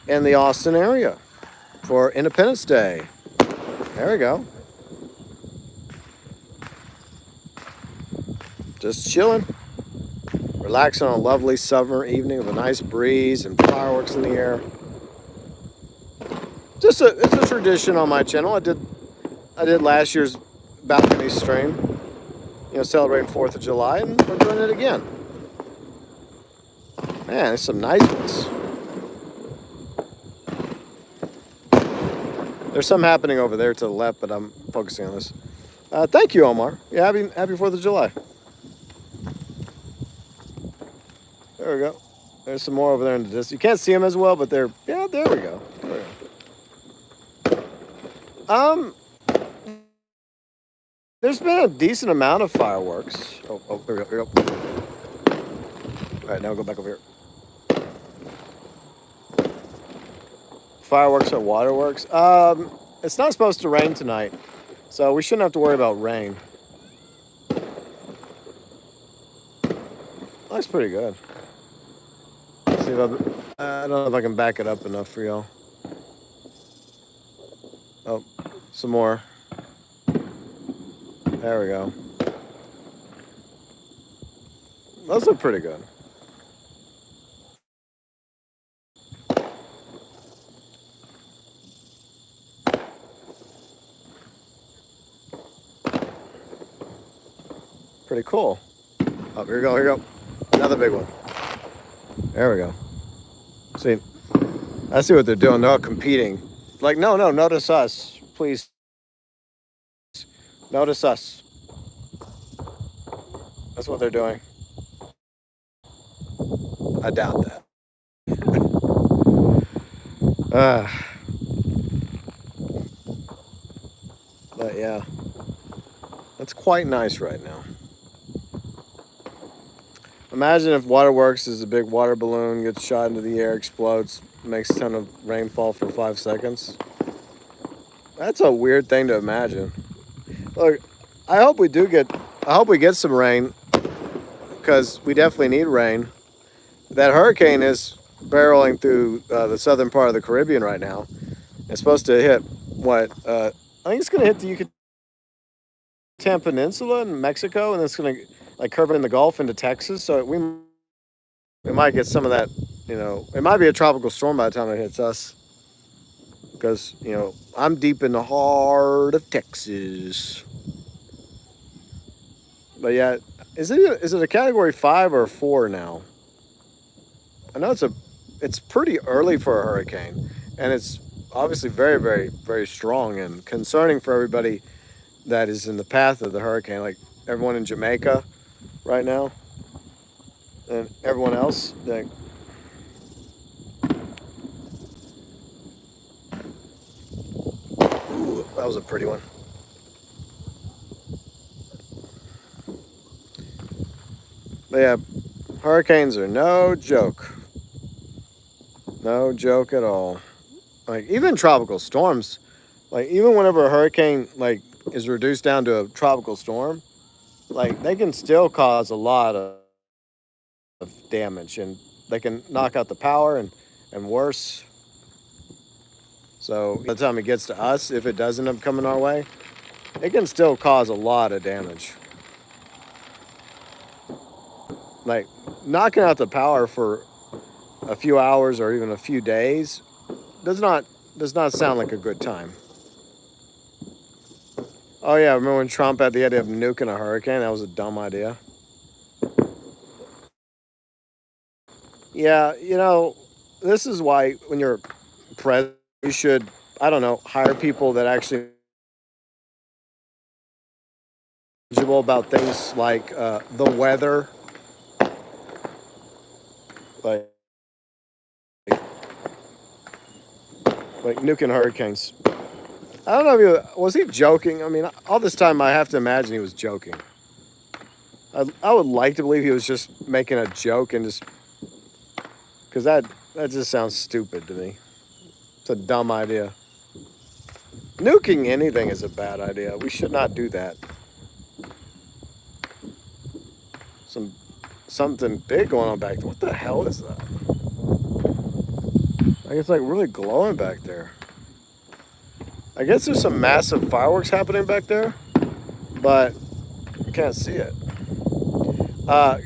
in the Austin area for Independence Day. There we go. Just chilling. Relaxing on a lovely summer evening with a nice breeze and fireworks in the air. It's a tradition on my channel. I did last year's balcony stream, celebrating 4th of July, and we're doing it again. Man, there's some nice ones. There's some happening over there to the left, but I'm focusing on this. Thank you, Omar. Yeah, happy 4th of July. There we go. There's some more over there in the distance. You can't see them as well, but there we go. There we go. There's been a decent amount of fireworks. Oh, here we go. All right, now we'll go back over here. Fireworks or waterworks? It's not supposed to rain tonight, so we shouldn't have to worry about rain. That's pretty good. See if I don't know if I can back it up enough for y'all. Oh, some more. There we go. Those look pretty good. Pretty cool. Oh, here we go, here we go. Another big one. There we go. See, I see what they're doing. They're all competing. Like, no, notice us. Please. Notice us. That's what they're doing. I doubt that. But yeah, that's quite nice right now. Imagine if waterworks is a big water balloon, gets shot into the air, explodes, makes a ton of rainfall for 5 seconds. That's a weird thing to imagine. Look, I hope we do get. I hope we get some rain because we definitely need rain. That hurricane is barreling through the southern part of the Caribbean right now. It's supposed to hit what? I think it's going to hit the Yucatan Peninsula in Mexico, and it's going to like curve in the Gulf into Texas. So we might get some of that. It might be a tropical storm by the time it hits us. Because I'm deep in the heart of Texas. But yeah, is it a category 5 or 4 now? I know it's pretty early for a hurricane, and it's obviously very very very strong and concerning for everybody that is in the path of the hurricane, like everyone in Jamaica right now, and everyone else. Ooh, that was a pretty one. But yeah, hurricanes are no joke, no joke at all. Like even tropical storms, like even whenever a hurricane like is reduced down to a tropical storm, like they can still cause a lot of damage, and they can knock out the power and worse. So by the time it gets to us, if it does end up coming our way, it can still cause a lot of damage. Like knocking out the power for a few hours or even a few days does not sound like a good time. Oh yeah, remember when Trump had the idea of nuking a hurricane? That was a dumb idea. Yeah, this is why when you're president, you should, I don't know, hire people that actually knowledgeable about things like the weather, like like nuking hurricanes. I don't know if was he joking. I mean, all this time I have to imagine he was joking. I would like to believe he was just making a joke and just because that just sounds stupid to me. It's a dumb idea. Nuking anything is a bad idea. We should not do that. Some something big going on back there. What the hell is that? Like it's like really glowing back there. I guess there's some massive fireworks happening back there, but I can't see it. Uh,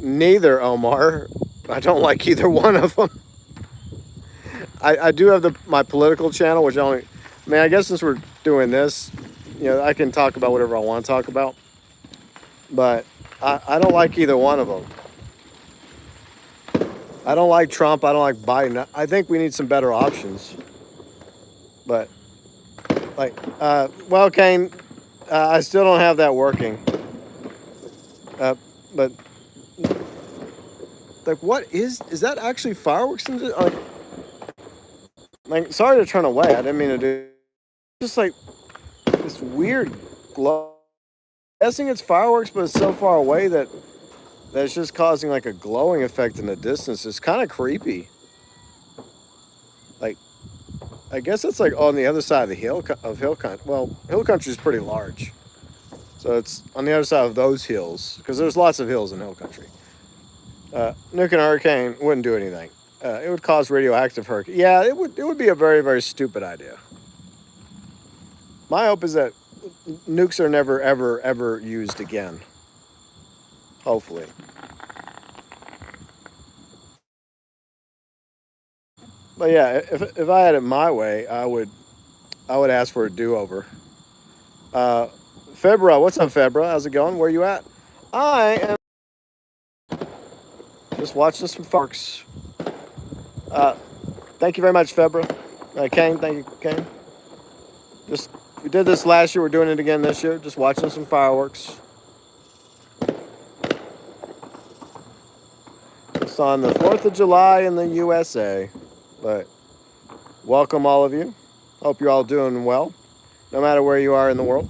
Neither, Omar. I don't like either one of them. I do have my political channel, which I guess since we're doing this, I can talk about whatever I want to talk about. But I don't like either one of them. I don't like Trump. I don't like Biden. I think we need some better options. But well, Kane, I still don't have that working. But like, what is that actually fireworks? Like, sorry to turn away. I didn't mean to do. Just like this weird glow. I'm guessing it's fireworks, but it's so far away that it's just causing like a glowing effect in the distance. It's kind of creepy. Like, I guess it's like on the other side of the hill country. Well, hill country is pretty large, so it's on the other side of those hills because there's lots of hills in hill country. Nuking a hurricane wouldn't do anything. It would cause radioactive hurricane. Yeah, it would. It would be a very very stupid idea. My hope is that nukes are never ever ever used again. Hopefully. But yeah, if I had it my way, I would ask for a do over. Uh, Febra, what's up, Febra? How's it going? Where you at? I am just watching some fireworks. Uh, Thank you very much, Febra. Kane, thank you, Kane. Just we did this last year. We're doing it again this year. Just watching some fireworks. It's on the 4th of July in the USA. But welcome all of you. Hope you're all doing well, no matter where you are in the world.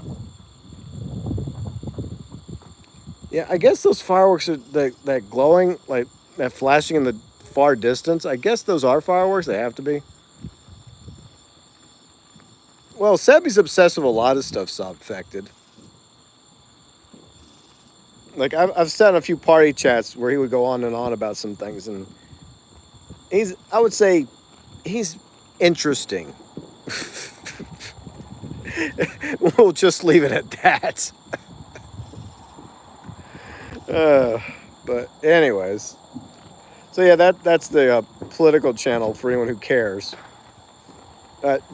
Yeah, I guess those fireworks are that glowing, like that flashing in the far distance. I guess those are fireworks. They have to be. Well, Sebby's obsessed with a lot of stuff affected. Like I've sat in a few party chats where he would go on and on about some things, and I would say he's interesting. We'll just leave it at that. Uh, but anyways, so yeah, that's the political channel for anyone who cares.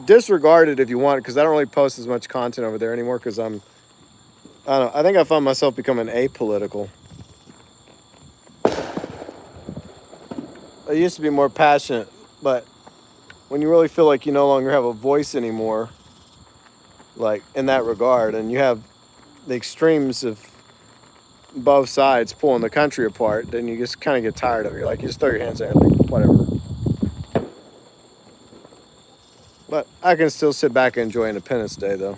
Disregard it if you want, because I don't really post as much content over there anymore. Because I don't know. I think I found myself becoming apolitical. I used to be more passionate, but when you really feel like you no longer have a voice anymore, like in that regard, and you have the extremes of both sides pulling the country apart, then you just kind of get tired of it. You're like, you just throw your hands out, like, whatever. But I can still sit back and enjoy Independence Day, though.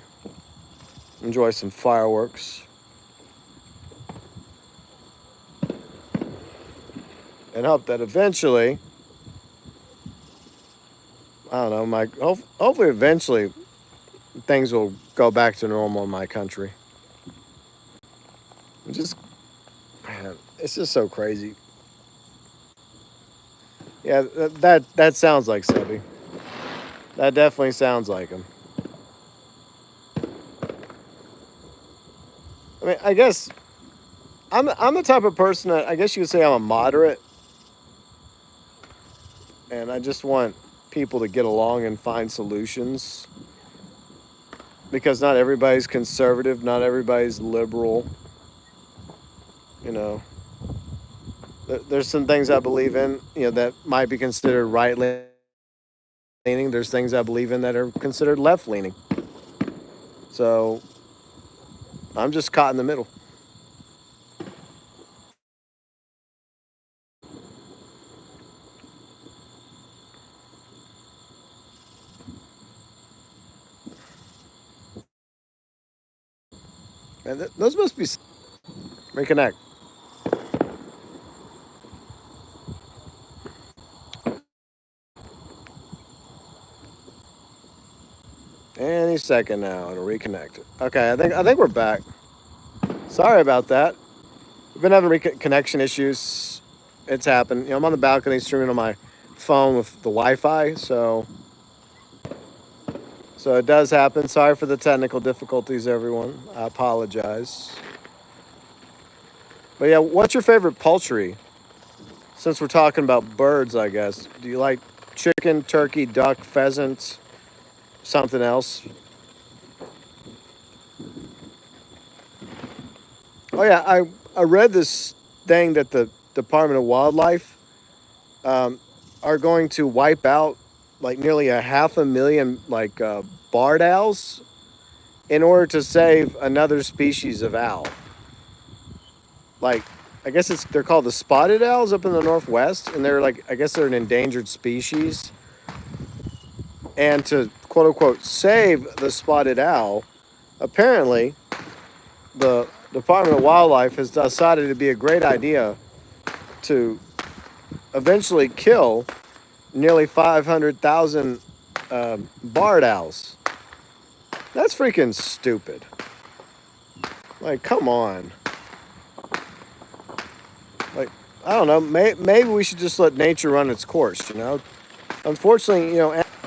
Enjoy some fireworks. And hope that eventually, I don't know, hopefully eventually things will go back to normal in my country. Just, man, it's just so crazy. Yeah, that sounds like Sebby. That definitely sounds like him. I mean, I guess I'm the type of person that I guess you could say I'm a moderate, and I just want people to get along and find solutions because not everybody's conservative, not everybody's liberal. You know, there's some things I believe in, that might be considered right leaning. There's things I believe in that are considered left leaning. So I'm just caught in the middle. And those must be reconnect. Any second now, it'll reconnect. Okay, I think we're back. Sorry about that. We've been having connection issues. It's happened. I'm on the balcony streaming on my phone with the Wi-Fi, so it does happen. Sorry for the technical difficulties, everyone. I apologize. But yeah, what's your favorite poultry? Since we're talking about birds, I guess. Do you like chicken, turkey, duck, pheasant, something else? Oh yeah, I read this thing that the Department of Wildlife um, are going to wipe out like nearly a 500,000 like barred owls in order to save another species of owl. Like, I guess they're called the spotted owls up in the northwest, and they're like, I guess they're an endangered species. And to quote unquote save the spotted owl, apparently the Department of Wildlife has decided it'd be a great idea to eventually kill nearly 500,000 barred owls. That's freaking stupid. Like, come on. Like, I don't know. Maybe we should just let nature run its course. Unfortunately,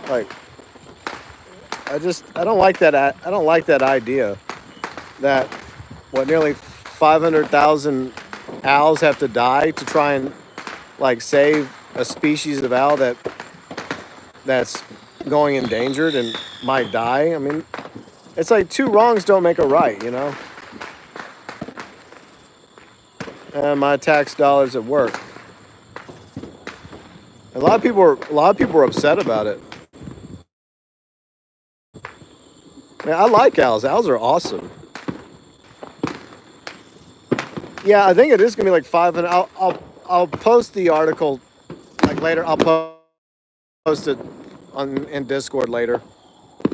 like, I don't like that. I don't like that idea that nearly 500,000 owls have to die to try and like save a species of owl that's going endangered and might die. I mean, it's like two wrongs don't make a right. And my tax dollars at work. A lot of people are upset about it. Man, I like owls. Owls are awesome. Yeah, I think it is gonna be like 500. I'll post the article like later. I'll post it in Discord later.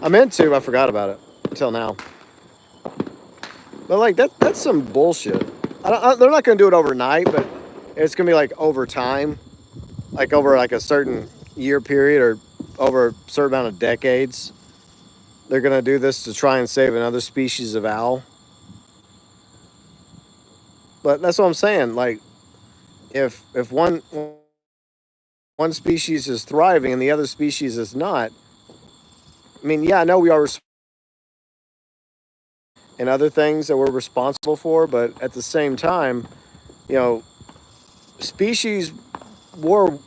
I meant to. I forgot about it until now. But like that's some bullshit. they're not going to do it overnight, but it's going to be like over time, like over like a certain year period or over a certain amount of decades. They're going to do this to try and save another species of owl. But that's what I'm saying. Like if one species is thriving and the other species is not, I mean, yeah, I know we are and other things that we're responsible for, but at the same time, you know, species were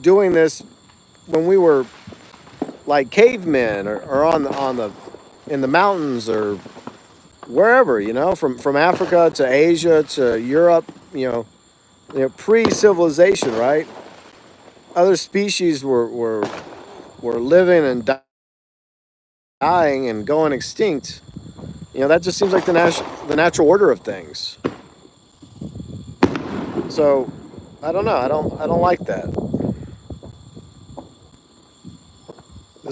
doing this when we were like cavemen or on the in the mountains or wherever, you know, from Africa to Asia to Europe, pre-civilization, right? Other species were living and dying and going extinct. That just seems like the natural order of things. So, I don't know. I don't like that. I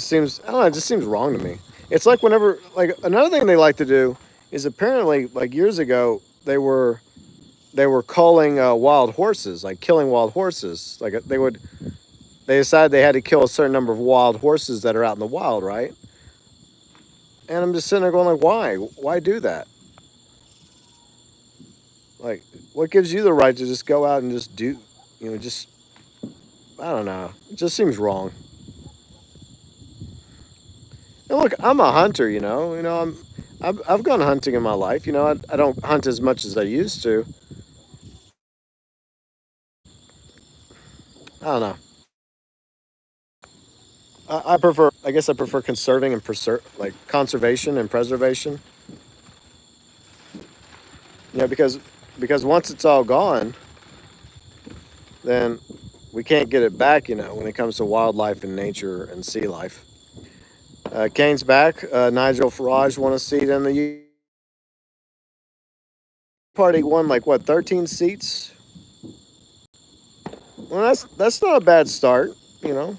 don't know. It just seems wrong to me. It's like whenever like another thing they like to do is apparently like years ago they were culling wild horses, like killing wild horses. Like they decided they had to kill a certain number of wild horses that are out in the wild, right? And I'm just sitting there going like, why? Why do that? Like, what gives you the right to just go out and just do, just I don't know. It just seems wrong. And look, I'm a hunter. I've gone hunting in my life. I don't hunt as much as I used to. I don't know. I prefer. I guess I prefer conserving and like conservation and preservation. Because once it's all gone, then we can't get it back. When it comes to wildlife and nature and sea life. Kane's back. Nigel Farage won a seat in the party. Won like what, 13 seats? Well, that's not a bad start. You know,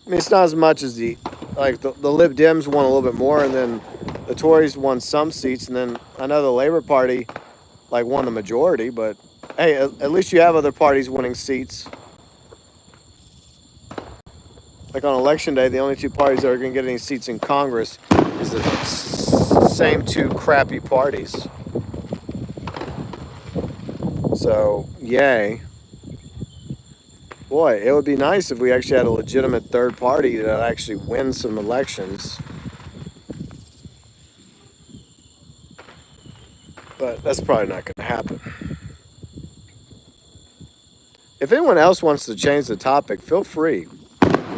I mean, it's not as much as the Lib Dems won a little bit more, and then the Tories won some seats, and then I know the Labor Party like won the majority. But hey, at least you have other parties winning seats. Like on election day, the only two parties that are going to get any seats in Congress is the same two crappy parties. So yay. Boy, it would be nice if we actually had a legitimate third party that actually wins some elections. But that's probably not going to happen. If anyone else wants to change the topic, feel free.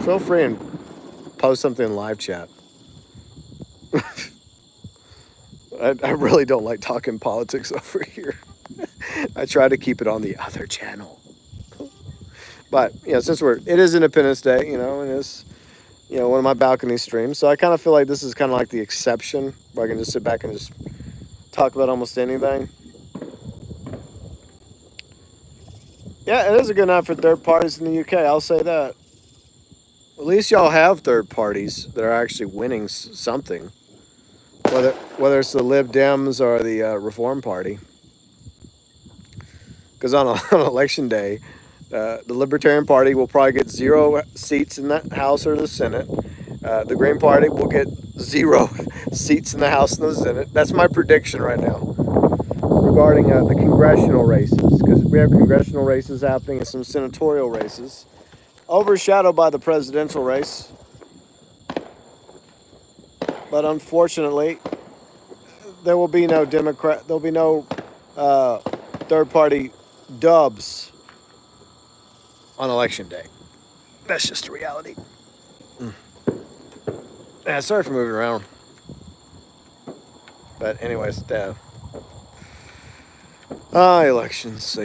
Feel free and post something in live chat. I really don't like talking politics over here. I try to keep it on the other channel. But since it is Independence Day, and it's one of my balcony streams, so I kind of feel like this is kind of like the exception where I can just sit back and just talk about almost anything. Yeah, it is a good night for third parties in the UK. I'll say that. At least y'all have third parties that are actually winning something, whether it's the Lib Dems or the Reform Party. Because on election day, the Libertarian Party will probably get 0 seats in the House or the Senate. The Green Party will get 0 seats in the House and the Senate. That's my prediction right now regarding the congressional races, because we have congressional races happening and some senatorial races, overshadowed by the presidential race. But unfortunately, there will be no Democrat. There'll be no third-party dubs on election day. That's just a reality. Yeah, sorry for moving around. But anyways, elections.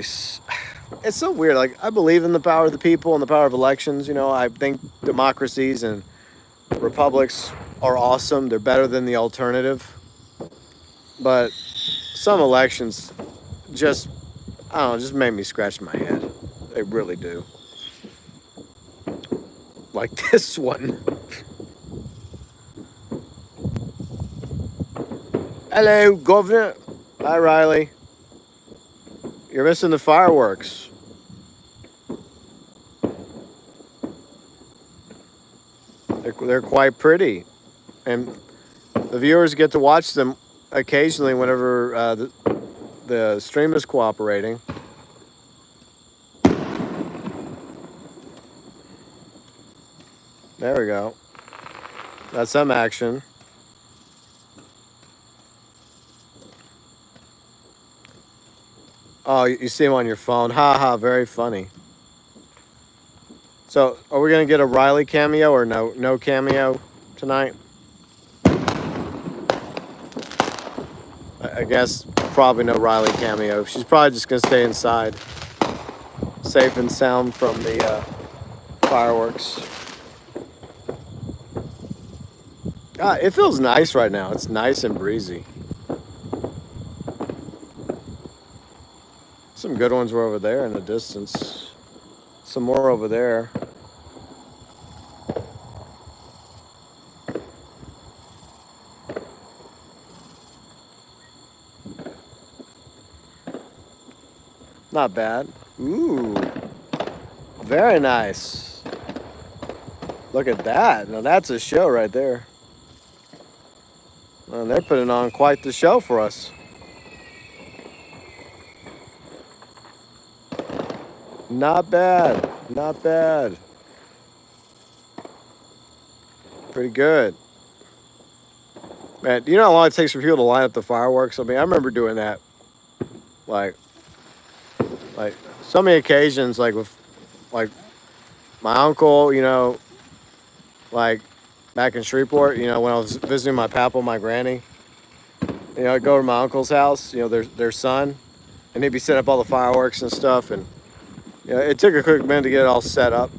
It's so weird. Like, I believe in the power of the people and the power of elections. I think democracies and republics are awesome. They're better than the alternative. But some elections just, I don't know, just make me scratch my head. They really do. Like this one. Hello, Governor. Hi, Riley. You're missing the fireworks. They're quite pretty, and the viewers get to watch them occasionally whenever the stream is cooperating. There we go. That's some action. Oh, you see him on your phone. Ha ha, very funny. So, are we gonna get a Riley cameo or no cameo tonight? I guess probably no Riley cameo. She's probably just gonna stay inside, safe and sound from the fireworks. It feels nice right now. It's nice and breezy. Some good ones were over there in the distance. Some more over there. Not bad. Ooh, very nice. Look at that. Now that's a show right there. Well, they're putting on quite the show for us. Not bad. Not bad. Pretty good. Man, do you know how long it takes for people to line up the fireworks? I mean, I remember doing that. Like, like so many occasions, like with, like my uncle, like back in Shreveport, when I was visiting my papa and my granny, I'd go to my uncle's house, their son, and he'd be setting up all the fireworks and stuff, and it took a quick minute to get it all set up.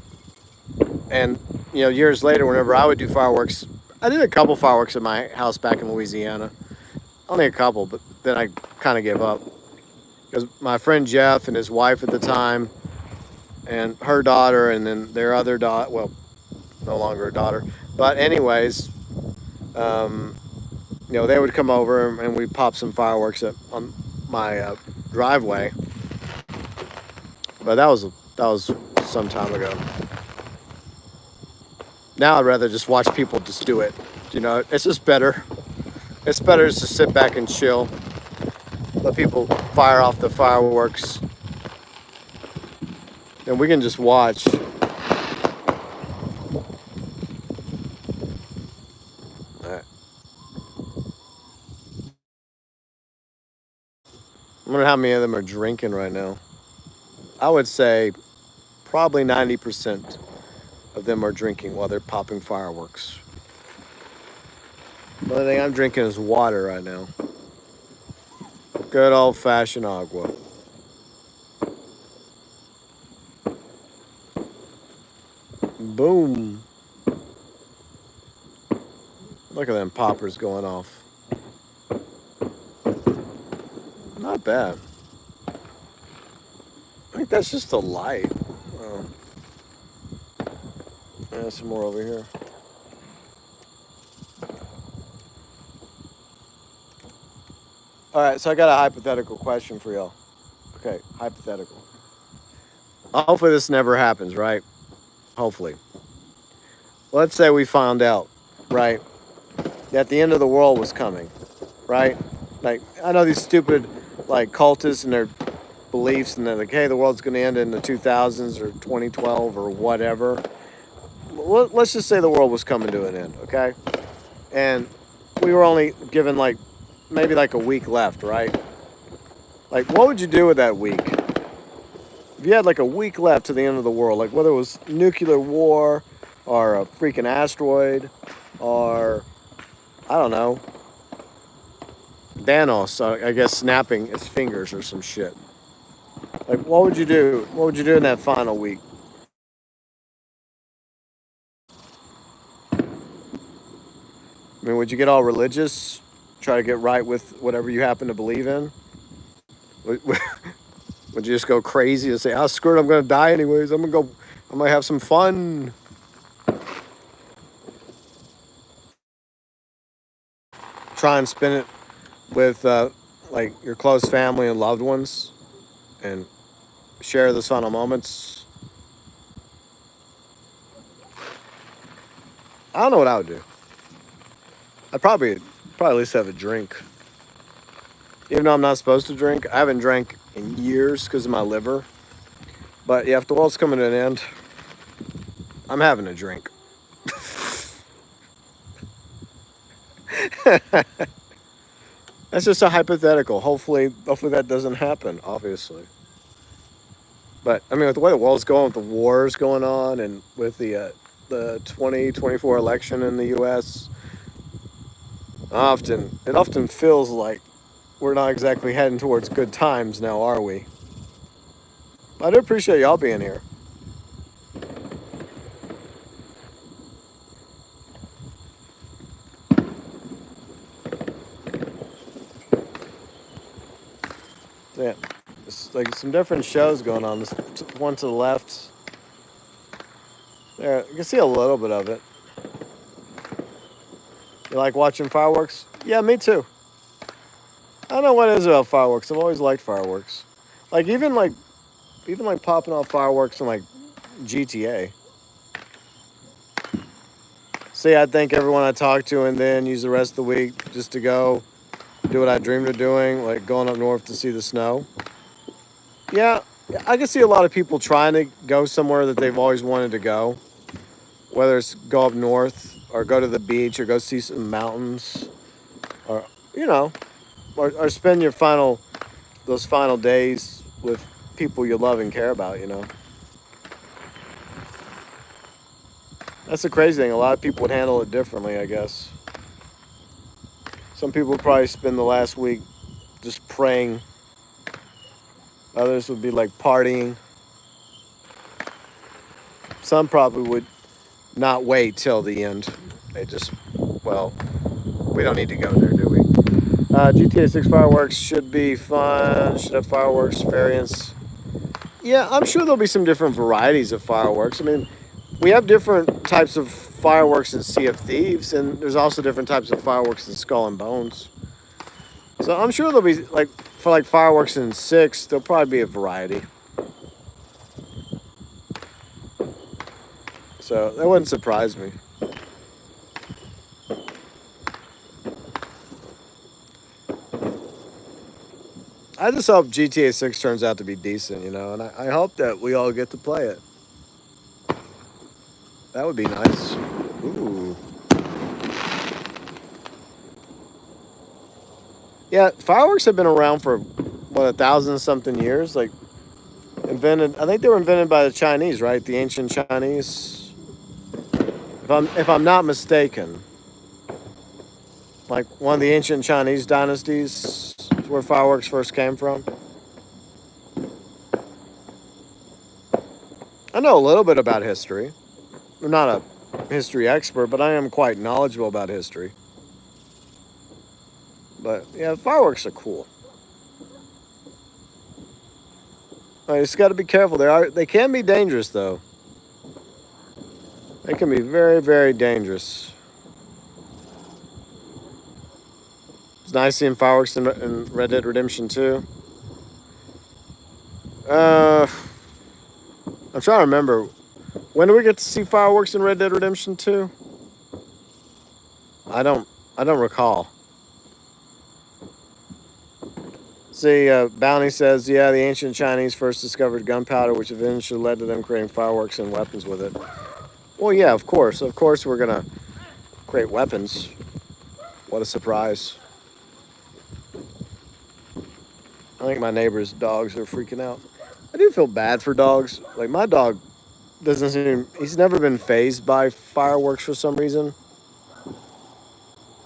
And years later, whenever I would do fireworks, I did a couple fireworks at my house back in Louisiana, only a couple, but then I kind of gave up because my friend Jeff and his wife at the time, and her daughter, and then their other daughter, well, no longer a daughter, but anyways, um, they would come over and we'd pop some fireworks on my driveway. But that was some time ago. Now I'd rather just watch people just do it. It's just better. It's better just to sit back and chill. Let people fire off the fireworks. And we can just watch. I wonder how many of them are drinking right now. I would say probably 90% of them are drinking while they're popping fireworks. The only thing I'm drinking is water right now. Good old fashioned agua. Boom. Look at them poppers going off. Not bad. I think that's just a light. Oh. Yeah, some more over here. All right, so I got a hypothetical question for y'all. Okay, hypothetical. Hopefully this never happens, right? Hopefully. Let's say we found out, right, that the end of the world was coming, right? Like, I know these stupid, like, cultists and their beliefs, and they're like, hey, the world's going to end in the 2000s or 2012 or whatever. Let's just say the world was coming to an end, okay? And we were only given, like, maybe like a week left, right? Like, what would you do with that week? If you had like a week left to the end of the world, like whether it was nuclear war or a freaking asteroid or, I don't know, Thanos, I guess, snapping his fingers or some shit. Like, what would you do? What would you do in that final week? I mean, would you get all religious? Try to get right with whatever you happen to believe in? Would you just go crazy and say, "Oh, screw it, I'm gonna die anyways. I'm gonna have some fun." Try and spend it with like your close family and loved ones. and share those final moments. I don't know what I would do. I'd probably at least have a drink. Even though I'm not supposed to drink, I haven't drank in years because of my liver. But yeah, if the world's coming to an end, I'm having a drink. That's just a hypothetical. Hopefully that doesn't happen. Obviously, but I mean, with the way the world's going, with the wars going on, and with the 2024 election in the U.S., it often feels like we're not exactly heading towards good times now, are we? I do appreciate y'all being here. Yeah, it's like some different shows going on. This one to the left, there you can see a little bit of it. You like watching fireworks? Yeah, me too. I don't know what it is about fireworks. I've always liked fireworks. Like even like popping off fireworks in like GTA. See, I thank everyone I talk to, and then use the rest of the week just to go do what I dreamed of doing, like going up north to see the snow. Yeah, I can see a lot of people trying to go somewhere that they've always wanted to go, whether it's go up north or go to the beach or go see some mountains, or you know, or spend your those final days with people you love and care about. That's the crazy thing. A lot of people would handle it differently, I guess. Some people would probably spend the last week just praying. Others would be like partying. Some probably would not wait till the end. They just, well, we don't need to go there, do we? GTA 6 fireworks should be fun. Should have fireworks variants. Yeah, I'm sure there'll be some different varieties of fireworks. I mean, we have different types of fireworks in Sea of Thieves, and there's also different types of fireworks in Skull and Bones. So I'm sure there'll be like for like fireworks in 6, there'll probably be a variety. So that wouldn't surprise me. I just hope GTA 6 turns out to be decent, and I hope that we all get to play it. That would be nice. Ooh. Yeah, fireworks have been around for what, 1,000 something years. Like invented, I think they were invented by the Chinese, right? The ancient Chinese. If I'm not mistaken, like one of the ancient Chinese dynasties is where fireworks first came from. I know a little bit about history. I'm not a history expert, but I am quite knowledgeable about history. But yeah, fireworks are cool. You just got to be careful. They can be dangerous though. They can be very very dangerous. It's nice seeing fireworks in Red Dead Redemption 2. Uh, I'm trying to remember. When do we get to see fireworks in Red Dead Redemption 2? I don't. I don't recall. See, Bounty says, yeah, the ancient Chinese first discovered gunpowder, which eventually led to them creating fireworks and weapons with it. Well, yeah, of course. Of course, we're gonna create weapons. What a surprise! I think my neighbor's dogs are freaking out. I do feel bad for dogs. Like my dog doesn't seem. He's never been phased by fireworks for some reason,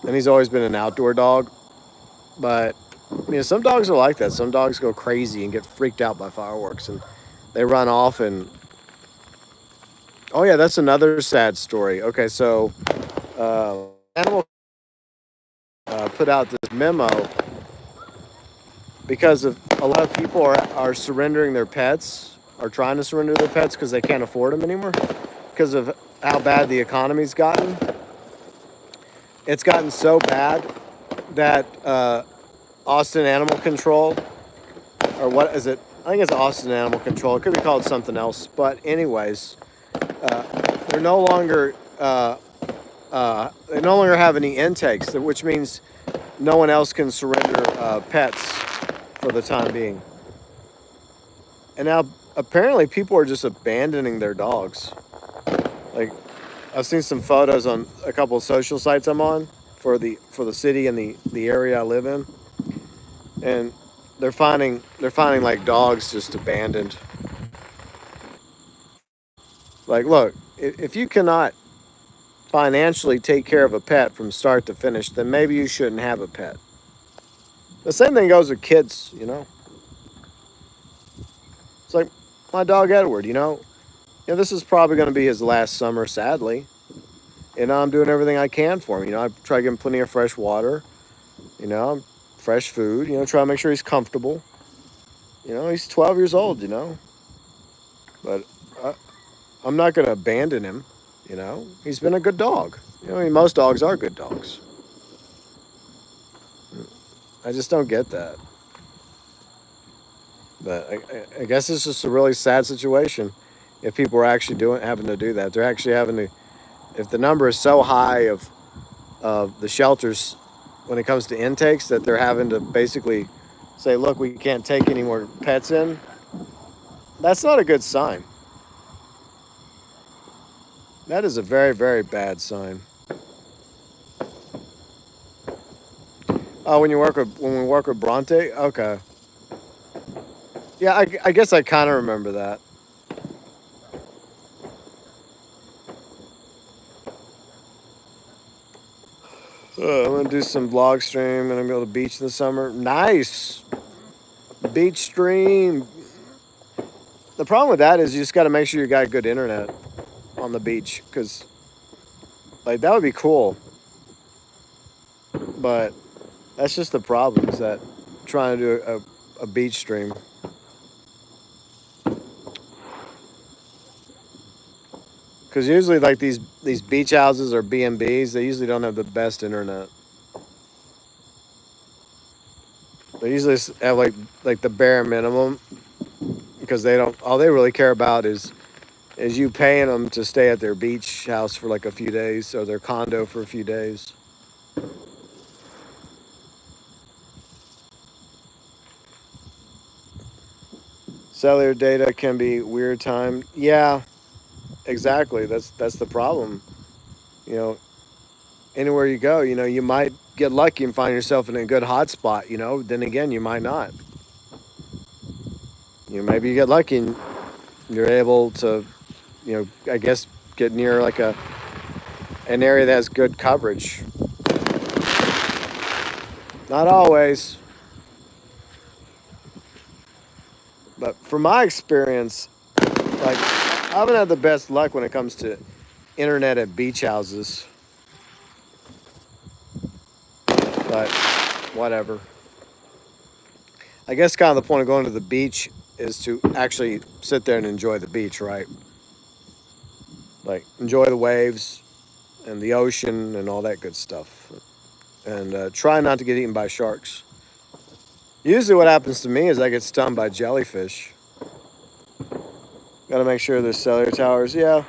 and he's always been an outdoor dog. But some dogs are like that. Some dogs go crazy and get freaked out by fireworks, and they run off. And oh yeah, that's another sad story. Okay, so animal put out this memo because of a lot of people are surrendering their pets, are trying to surrender their pets because they can't afford them anymore because of how bad the economy's gotten. It's gotten so bad that Austin Animal Control, or what is it? I think it's Austin Animal Control. It could be called something else. But anyways, uh, they're no longer they no longer have any intakes, which means no one else can surrender pets for the time being. And now apparently people are just abandoning their dogs. Like I've seen some photos on a couple of social sites I'm on for the city and the area I live in, and they're finding like dogs just abandoned. Like, look, if you cannot financially take care of a pet from start to finish, then maybe you shouldn't have a pet. The same thing goes with kids, you know. It's like my dog Edward, this is probably going to be his last summer, sadly. And I'm doing everything I can for him. I try to give him plenty of fresh water, fresh food, try to make sure he's comfortable. He's 12 years old, but I, I'm not going to abandon him. He's been a good dog. I mean, most dogs are good dogs. I just don't get that. But I guess it's just a really sad situation if people are actually having to do that. They're actually having to, if the number is so high of the shelters when it comes to intakes that they're having to basically say, look, we can't take any more pets in. That's not a good sign. That is a very, very bad sign. Oh, when we work with Bronte, okay. Yeah, I guess I kind of remember that. I'm gonna do some vlog stream, and I'm gonna go to the beach this summer. Nice beach stream. The problem with that is you just got to make sure you got good internet on the beach, because like that would be cool, but that's just the problem is that trying to do a beach stream. Because usually, like these beach houses or B&Bs, they usually don't have the best internet. They usually have like the bare minimum because they don't. All they really care about is you paying them to stay at their beach house for like a few days or their condo for a few days. Cellular data can be weird time. Yeah, exactly. That's the problem. You know, anywhere you go, you might get lucky and find yourself in a good hotspot. Then again, you might not. Maybe you get lucky and you're able to, I guess get near like an area that has good coverage. Not always, but from my experience, like I haven't had the best luck when it comes to internet at beach houses. But whatever. I guess kind of the point of going to the beach is to actually sit there and enjoy the beach, right? Like enjoy the waves and the ocean and all that good stuff, and try not to get eaten by sharks. Usually, what happens to me is I get stung by jellyfish. Got to make sure there's cellular towers. Yeah.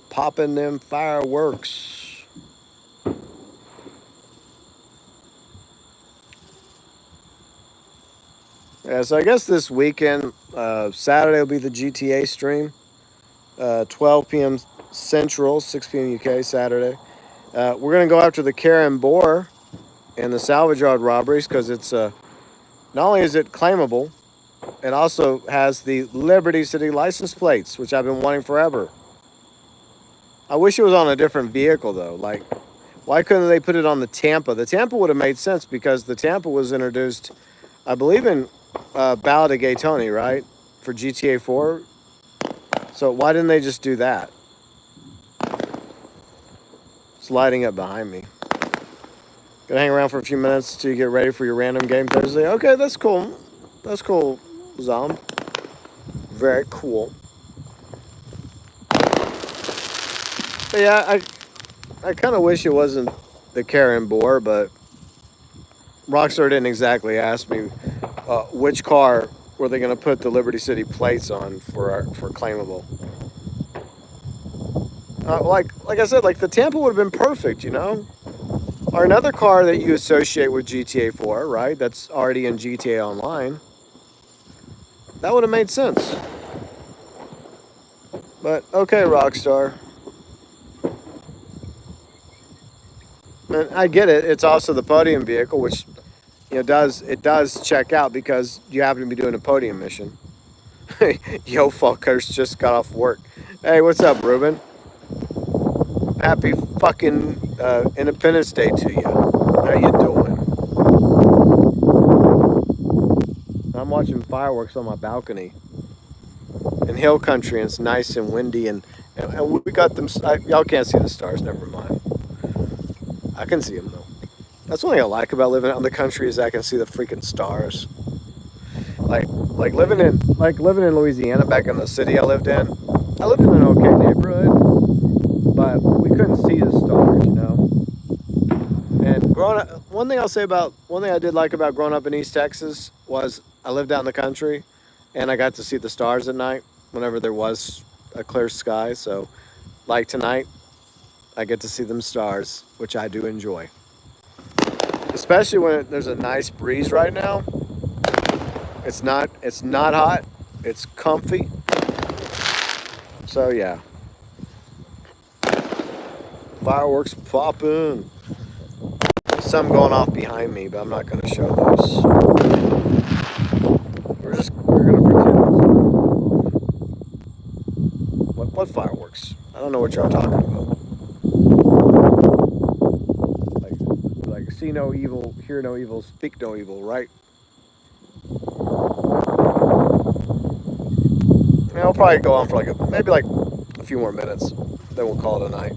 Popping them fireworks. Yeah, so I guess this weekend, Saturday will be the GTA stream, 12 p.m. Central, 6 p.m. UK, Saturday. We're going to go after the Karen Boar and the salvage yard robberies because it's not only is it claimable, it also has the Liberty City license plates, which I've been wanting forever. I wish it was on a different vehicle, though. Like, why couldn't they put it on the Tampa? The Tampa would have made sense because the Tampa was introduced, I believe, in Ballad of Gay Tony, right? For GTA 4. So why didn't they just do that? It's lighting up behind me. Gonna hang around for a few minutes till you get ready for your random game Thursday. Okay, that's cool. That's cool, Zom. Very cool. But yeah, I kind of wish it wasn't the Karen Boar, but Rockstar didn't exactly ask me which car were they going to put the Liberty City plates on for claimable. Like I said, like the Tampa would have been perfect, you know, or another car that you associate with GTA 4, right? That's already in GTA Online. That would have made sense. But okay, Rockstar. And I get it. It's also the podium vehicle, which does check out because you happen to be doing a podium mission. Yo, fuckers just got off work. Hey, what's up, Ruben? Happy fucking Independence Day to you. How you doing? I'm watching fireworks on my balcony in hill country, and it's nice and windy, and we got them. Y'all can't see the stars. Never mind. I can see them though. That's one thing I like about living out in the country is I can see the freaking stars. Like living in Louisiana back in the city I lived in. I lived in an okay neighborhood, but we couldn't see the stars, you know. And growing up, one thing I did like about growing up in East Texas was I lived out in the country, and I got to see the stars at night whenever there was a clear sky. So, like tonight, I get to see them stars, which I do enjoy. Especially when there's a nice breeze right now. It's not hot. It's comfy. So yeah, fireworks popping. Some going off behind me, but I'm not going to show those. We're going to pretend. What fireworks? I don't know what y'all talking about. Like see no evil, hear no evil, speak no evil, right? I'll probably go on for maybe like a few more minutes. Then we'll call it a night.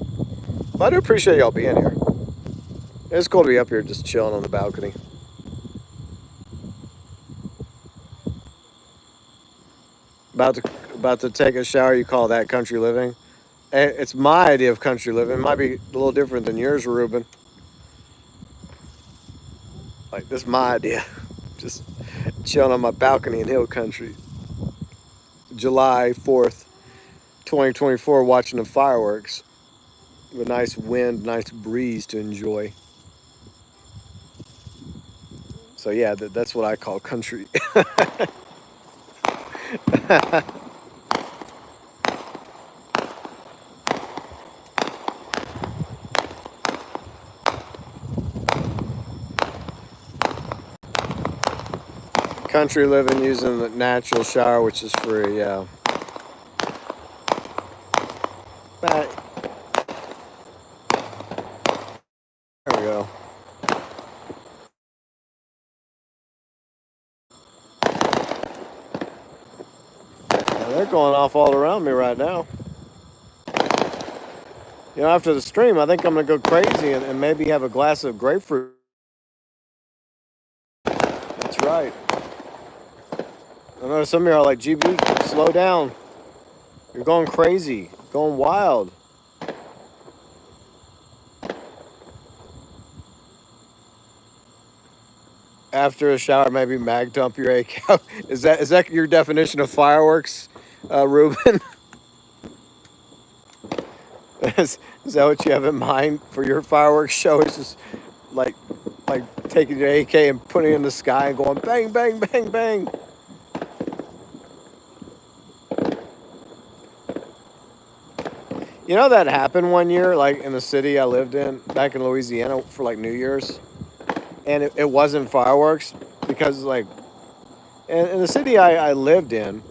But I do appreciate y'all being here. It's cool to be up here just chilling on the balcony. About to about to take a shower. You call that country living? It's my idea of country living. It might be a little different than yours, Ruben. Like this is my idea. Just chilling on my balcony in hill country. July 4th, 2024, watching the fireworks with a nice wind, nice breeze to enjoy. So yeah, that's what I call country. Country living using the natural shower, which is free. Yeah. But there we go. Now they're going off all around me right now. After the stream, I think I'm gonna go crazy and maybe have a glass of grapefruit. That's right. I know some of you are like, GB, slow down. You're going crazy, going wild. After a shower, maybe mag dump your AK. Is that your definition of fireworks, Ruben? is that what you have in mind for your fireworks show? It's just like like taking your AK and putting it in the sky and going bang, bang, bang, bang. That happened one year, like in the city I lived in back in Louisiana for like New Year's, and it wasn't fireworks because like in the city I lived in,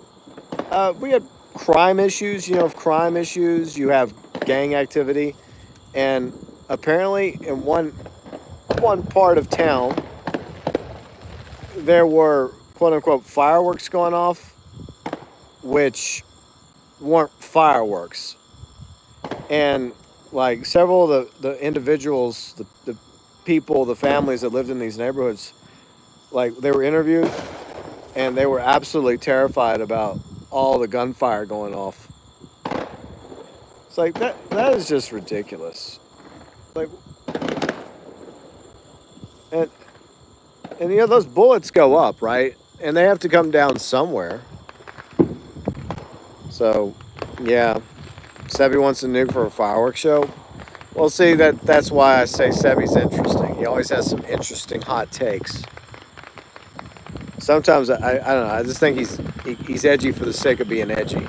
we had crime issues. Crime issues, you have gang activity, and apparently in one part of town there were quote unquote fireworks going off, which weren't fireworks. And like several of the individuals, the people, the families that lived in these neighborhoods, like they were interviewed and they were absolutely terrified about all the gunfire going off. It's like that is just ridiculous. Like, and And you know those bullets go up, right? And they have to come down somewhere. So, yeah, Sebi wants a nuke for a fireworks show. Well, see that's why I say Sebi's interesting. He always has some interesting hot takes. Sometimes I don't know. I just think he's edgy for the sake of being edgy.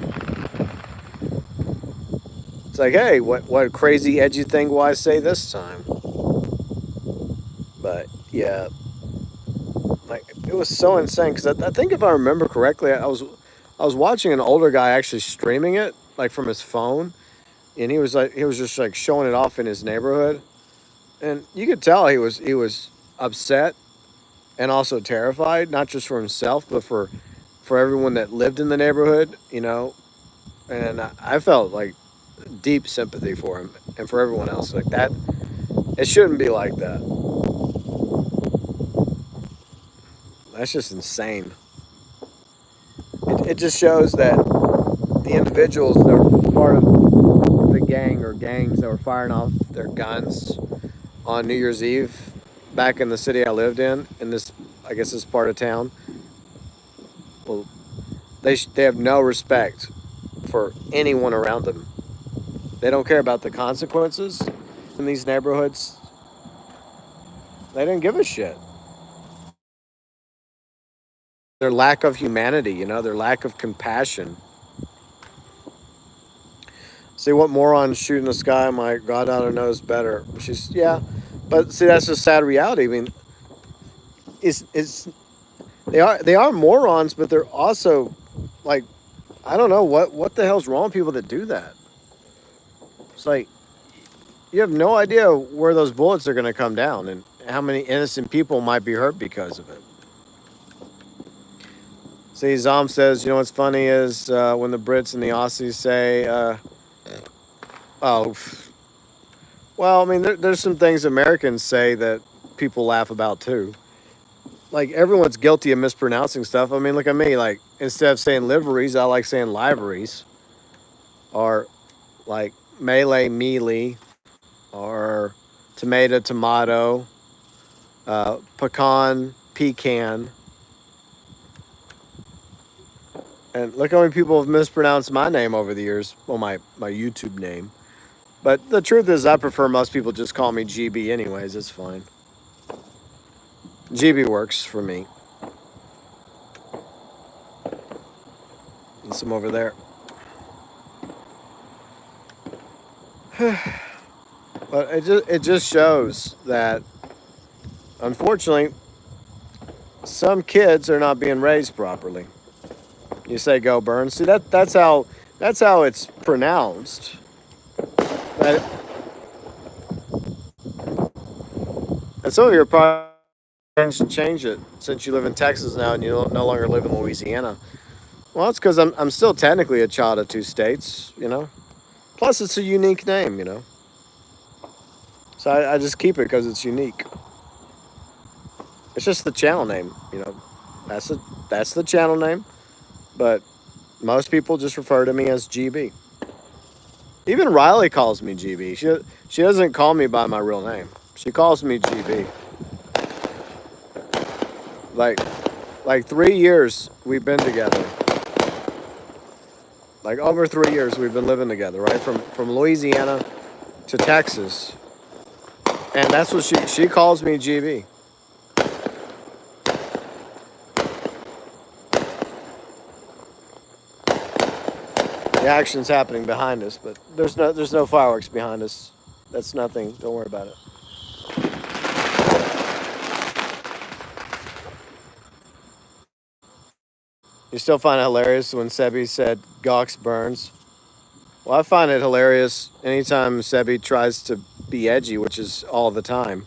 It's like, hey, what crazy edgy thing will I say this time? But yeah, like it was so insane because I think if I remember correctly, I was watching an older guy actually streaming it like from his phone, and he was just like showing it off in his neighborhood, and you could tell he was upset and also terrified, not just for himself but for everyone that lived in the neighborhood, you know. And I felt like deep sympathy for him and for everyone else. Like that, it shouldn't be like that. That's just insane. It just shows that the individuals that were part of the gang or gangs that were firing off their guns on New Year's Eve back in the city I lived in this, I guess, this part of town, well, they have no respect for anyone around them. They don't care about the consequences in these neighborhoods. They didn't give a shit. Their lack of humanity, you know, their lack of compassion. See what morons shoot in the sky? My goddaughter knows better. She's yeah, but see that's a sad reality. I mean, is they are morons, but they're also like I don't know what the hell's wrong with people that do that. It's like you have no idea where those bullets are going to come down and how many innocent people might be hurt because of it. See, Zom says, you know what's funny is when the Brits and the Aussies say, oh, well, I mean, there's some things Americans say that people laugh about too. Like everyone's guilty of mispronouncing stuff. I mean, look at me. Like instead of saying liveries, I like saying liveries, or like melee mealy, or tomato tomato, pecan pecan. And look how many people have mispronounced my name over the years. Well, my YouTube name. But the truth is, I prefer most people just call me GB anyways. It's fine. GB works for me. And some over there. But it just shows that, unfortunately, some kids are not being raised properly. You say GeauxBurns. See that's how it's pronounced. That, and some of you are probably change it since you live in Texas now and you don't, no longer live in Louisiana. Well, it's because I'm still technically a child of two states, you know. Plus, it's a unique name, you know. So I just keep it because it's unique. It's just the channel name, you know. That's the channel name, but most people just refer to me as GB. Even Riley calls me GB. She doesn't call me by my real name. She calls me GB. Like like 3 years we've been together. Like over 3 years we've been living together, right? From Louisiana to Texas, and that's what she calls me GB. The action's happening behind us, but there's no fireworks behind us. That's nothing. Don't worry about it. You still find it hilarious when Sebi said GeauxBurns? Well, I find it hilarious anytime Sebi tries to be edgy, which is all the time.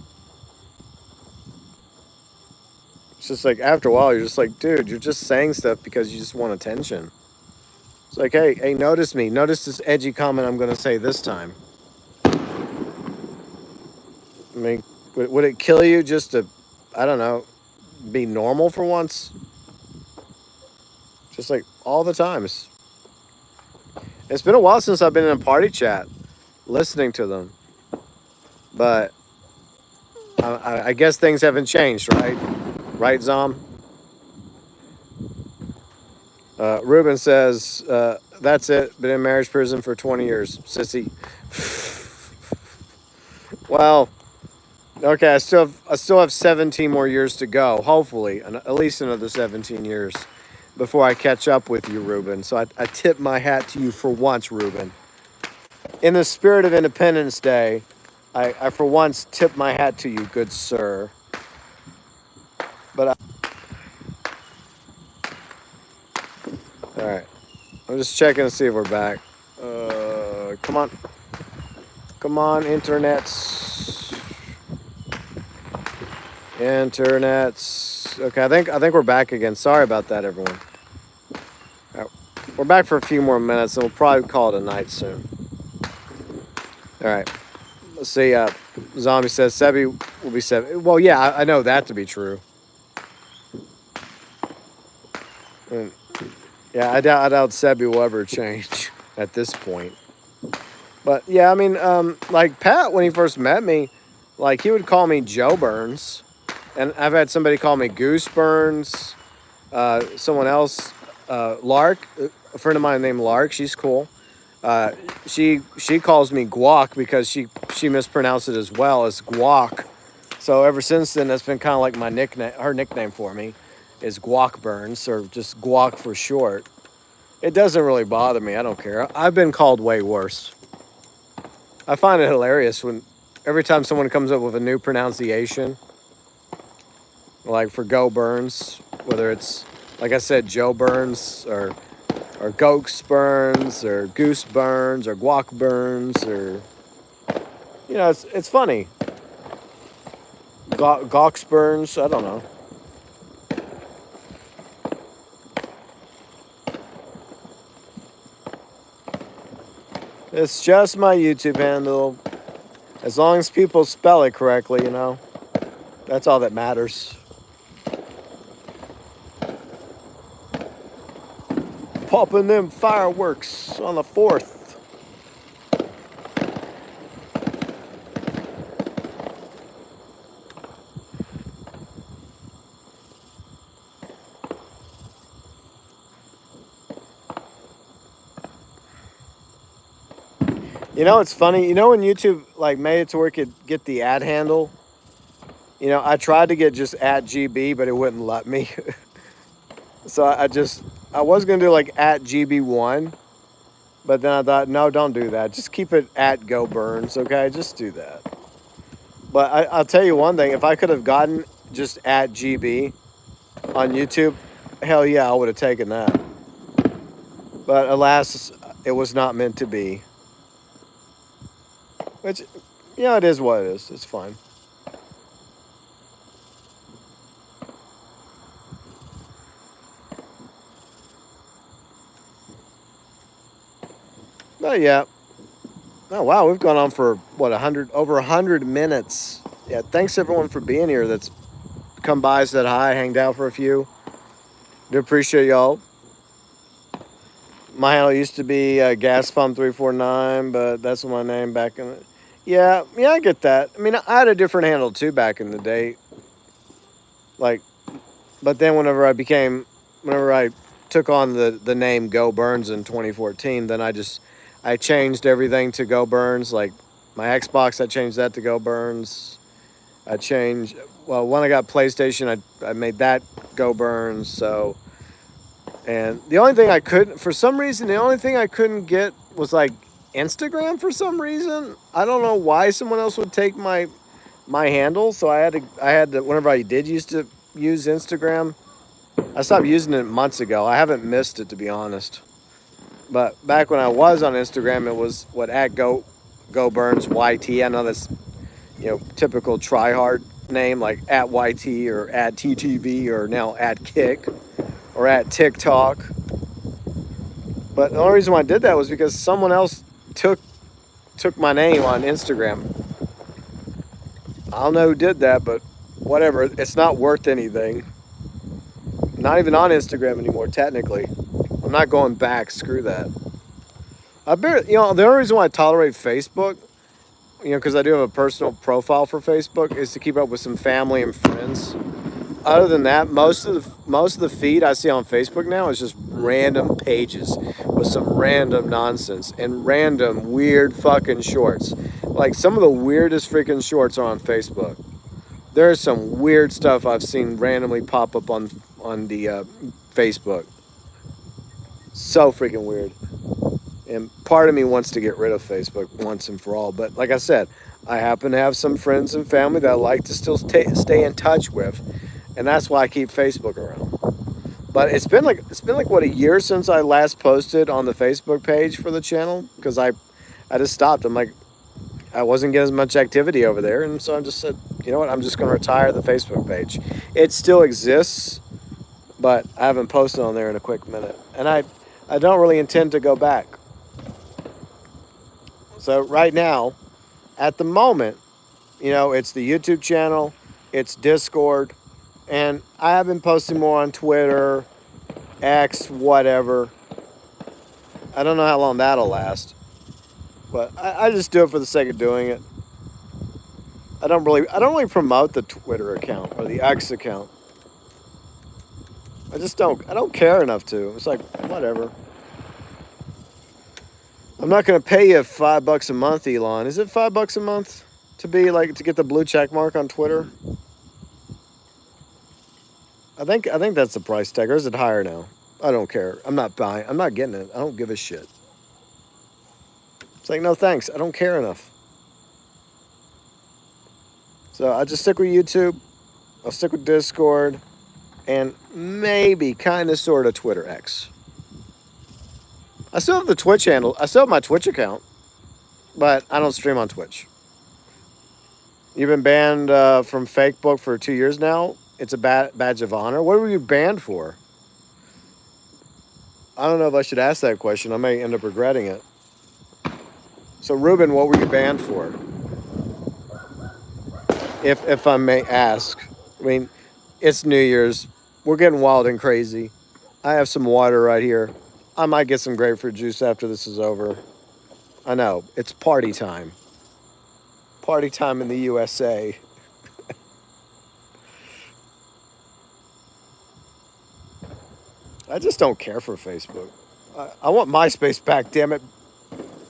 It's just like after a while, you're just like, dude, you're just saying stuff because you just want attention. It's like, hey, notice me. Notice this edgy comment I'm going to say this time. I mean, would it kill you just to, I don't know, be normal for once? Just like all the time. It's been a while since I've been in a party chat listening to them. But I guess things haven't changed, right? Right, Zom? Ruben says, that's it. Been in marriage prison for 20 years. Sissy. Well, okay, I still have 17 more years to go. Hopefully, at least another 17 years before I catch up with you, Ruben. So I tip my hat to you for once, Ruben. In the spirit of Independence Day, I for once tip my hat to you, good sir. But all right, I'm just checking to see if we're back. Come on, come on, internets. Okay, I think we're back again. Sorry about that, everyone. All right, we're back for a few more minutes, and we'll probably call it a night soon. All right. Let's see. Zombie says Sebi will be Sebi. Well, yeah, I know that to be true. Mm, yeah, I doubt Sebi will ever change at this point. But yeah, I mean, like Pat, when he first met me, like he would call me GeauxBurns, and I've had somebody call me GeauxBurns. Someone else, Lark, a friend of mine named Lark. She's cool. She calls me Guac because she mispronounced it as well as guac. So ever since then, that's been kind of like my nickname. Her nickname for me is GeauxBurns, or just Guac for short. It doesn't really bother me. I don't care. I've been called way worse. I find it hilarious when every time someone comes up with a new pronunciation, like for GeauxBurns, whether it's like I said, Joe Burns or GeauxBurns or GooseBurns or GeauxBurns or it's funny. GeauxBurns, I don't know. It's just my YouTube handle. As long as people spell it correctly, that's all that matters. Popping them fireworks on the 4th. It's funny. When YouTube like made it to where it could get the ad handle. I tried to get just @GB, but it wouldn't let me. So I was gonna do like @GB1, but then I thought, no, don't do that. Just keep it @GoBurns, okay? Just do that. But I'll tell you one thing: if I could have gotten just @GB on YouTube, hell yeah, I would have taken that. But alas, it was not meant to be. Which, it is what it is. It's fine. But yeah. Oh wow, we've gone on for what over 100 minutes. Yeah, thanks everyone for being here. That's come by, said hi, hanged out for a few. Do appreciate y'all. My handle used to be Gas Pump 349, but that's my name back in. Yeah, I get that. I mean, I had a different handle too back in the day. Like, but then whenever I took on the name GeauxBurns in 2014, then I changed everything to GeauxBurns. Like my Xbox, I changed that to GeauxBurns. When I got PlayStation, I made that GeauxBurns. So, and the only thing I couldn't get was like Instagram for some reason. I don't know why someone else would take my handle. So I had to whenever I did used to use Instagram, I stopped using it months ago. I haven't missed it, to be honest. But back when I was on Instagram, it was GoBurns YT. I know that's typical try-hard name like @YT or @TTV or now @Kick or @TikTok. But the only reason why I did that was because someone else took my name on Instagram. I don't know who did that, but whatever. It's not worth anything. Not even on Instagram anymore, technically. I'm not going back. Screw that. The only reason why I tolerate Facebook, because I do have a personal profile for Facebook, is to keep up with some family and friends. other than that, most of the feed I see on Facebook now is just random pages with some random nonsense and random weird fucking shorts. Like some of the weirdest freaking shorts are on Facebook. There's some weird stuff I've seen randomly pop up on the Facebook. So freaking weird. And part of me wants to get rid of Facebook once and for all. But like I said, I happen to have some friends and family that I like to still stay in touch with, and that's why I keep Facebook around. But it's been like what, a year since I last posted on the Facebook page for the channel because I just stopped. I'm like, I wasn't getting as much activity over there, and so I just said, you know what, I'm just going to retire the Facebook page. It still exists, but I haven't posted on there in a quick minute, and I don't really intend to go back. So right now, at the moment, it's the YouTube channel, it's Discord, and I have been posting more on Twitter, X, whatever. I don't know how long that'll last, but I just do it for the sake of doing it. I don't really promote the Twitter account or the X account. I don't care enough to. It's like, whatever. I'm not going to pay you $5 a month, Elon. Is it $5 a month to get the blue check mark on Twitter? I think that's the price tag, or is it higher now? I don't care. I'm not buying. I'm not getting it. I don't give a shit. It's like, no thanks. I don't care enough. So I'll just stick with YouTube. I'll stick with Discord, and maybe kind of sort of Twitter X. I still have the Twitch handle. I still have my Twitch account, but I don't stream on Twitch. You've been banned from Facebook for 2 years now. It's a badge of honor. What were you banned for? I don't know if I should ask that question. I may end up regretting it. So, Ruben, what were you banned for? If I may ask. I mean, it's New Year's. We're getting wild and crazy. I have some water right here. I might get some grapefruit juice after this is over. I know. It's party time. Party time in the USA. I just don't care for Facebook. I want MySpace back, damn it.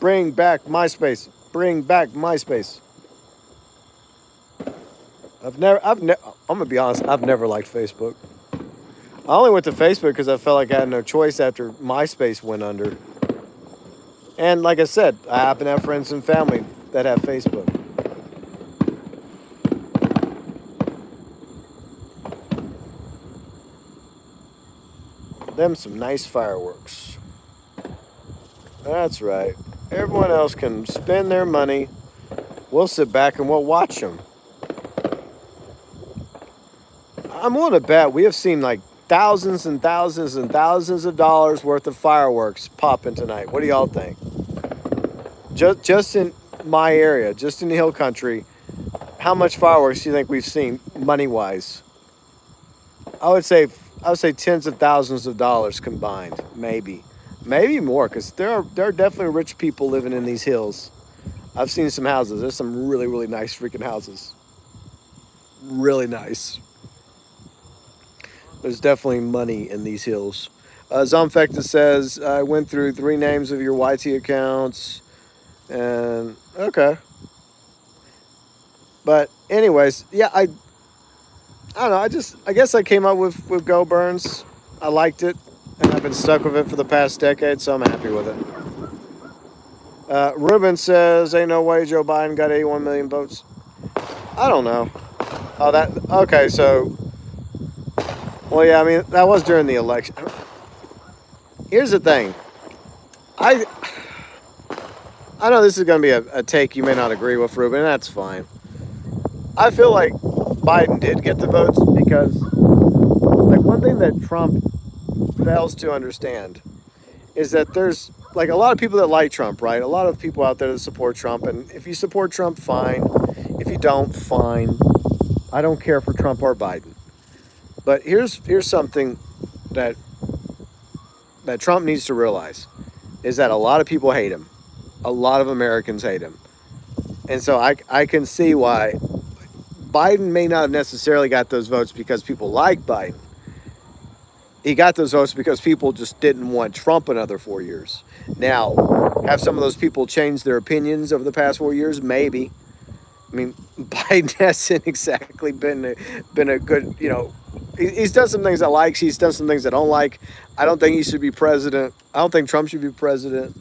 Bring back MySpace. Bring back MySpace. I'm going to be honest, I've never liked Facebook. I only went to Facebook because I felt like I had no choice after MySpace went under. And like I said, I happen to have friends and family that have Facebook. Them some nice fireworks. That's right. Everyone else can spend their money. We'll sit back and we'll watch them. I'm willing to bet we have seen like thousands and thousands and thousands of dollars worth of fireworks popping tonight. What do y'all think? Just in my area, just in the hill country, how much fireworks do you think we've seen money-wise? I would say tens of thousands of dollars combined, maybe more, because there are definitely rich people living in these hills. I've seen some houses. There's some really, really nice freaking houses. Really nice. There's definitely money in these hills. Zomfecta says, I went through 3 names of your YT accounts. And, okay. But, anyways, yeah, I don't know. I guess I came up with GeauxBurns. I liked it. And I've been stuck with it for the past decade, so I'm happy with it. Ruben says, ain't no way Joe Biden got 81 million votes. I don't know. Okay, so... Well, yeah, I mean, that was during the election. Here's the thing. I know this is going to be a take you may not agree with, Ruben, and that's fine. I feel like Biden did get the votes because, like, one thing that Trump fails to understand is that there's, like, a lot of people that like Trump, right? A lot of people out there that support Trump, and if you support Trump, fine. If you don't, fine. I don't care for Trump or Biden. But here's something that Trump needs to realize, is that a lot of people hate him. A lot of Americans hate him. And so I can see why Biden may not have necessarily got those votes because people like Biden. He got those votes because people just didn't want Trump another 4 years. Now, have some of those people changed their opinions over the past 4 years? Maybe. I mean, Biden hasn't exactly been a good, he's done some things I like. He's done some things I don't like. I don't think he should be president. I don't think Trump should be president.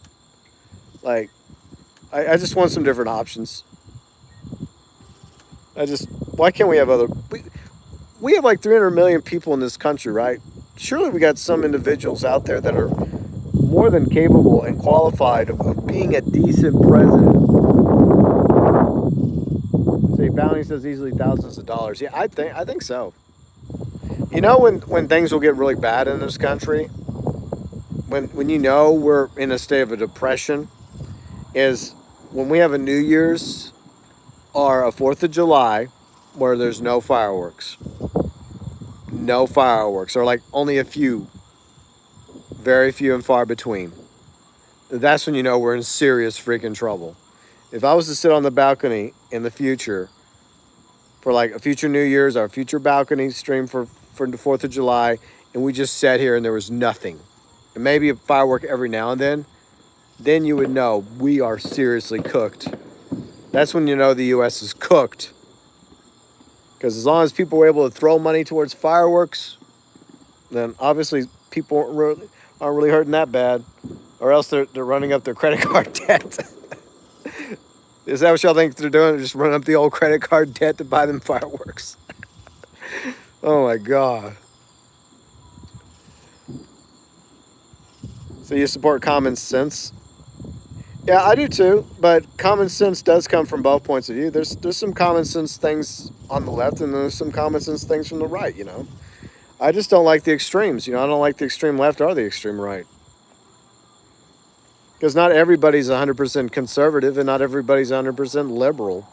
Like, I just want some different options. Why can't we have we have like 300 million people in this country, right? Surely we got some individuals out there that are more than capable and qualified of being a decent president. Say bounty says easily thousands of dollars. Yeah, I think so. You know when things will get really bad in this country, when we're in a state of a depression, is when we have a New Year's or a 4th of July where there's no fireworks. No fireworks, or like only a few, very few and far between. That's when you know we're in serious freaking trouble. If I was to sit on the balcony in the future for like a future New Year's or a future balcony stream for the 4th of July, and we just sat here and there was nothing, and maybe a firework every now and then you would know we are seriously cooked. That's when you know the U.S. is cooked. Because as long as people were able to throw money towards fireworks, then obviously people aren't really hurting that bad. Or else they're running up their credit card debt. Is that what y'all think they're doing? Just running up the old credit card debt to buy them fireworks? Oh my God. So you support common sense? Yeah, I do too, but common sense does come from both points of view. There's some common sense things on the left, and there's some common sense things from the right, I just don't like the extremes, I don't like the extreme left or the extreme right. Because not everybody's 100% conservative, and not everybody's 100% liberal.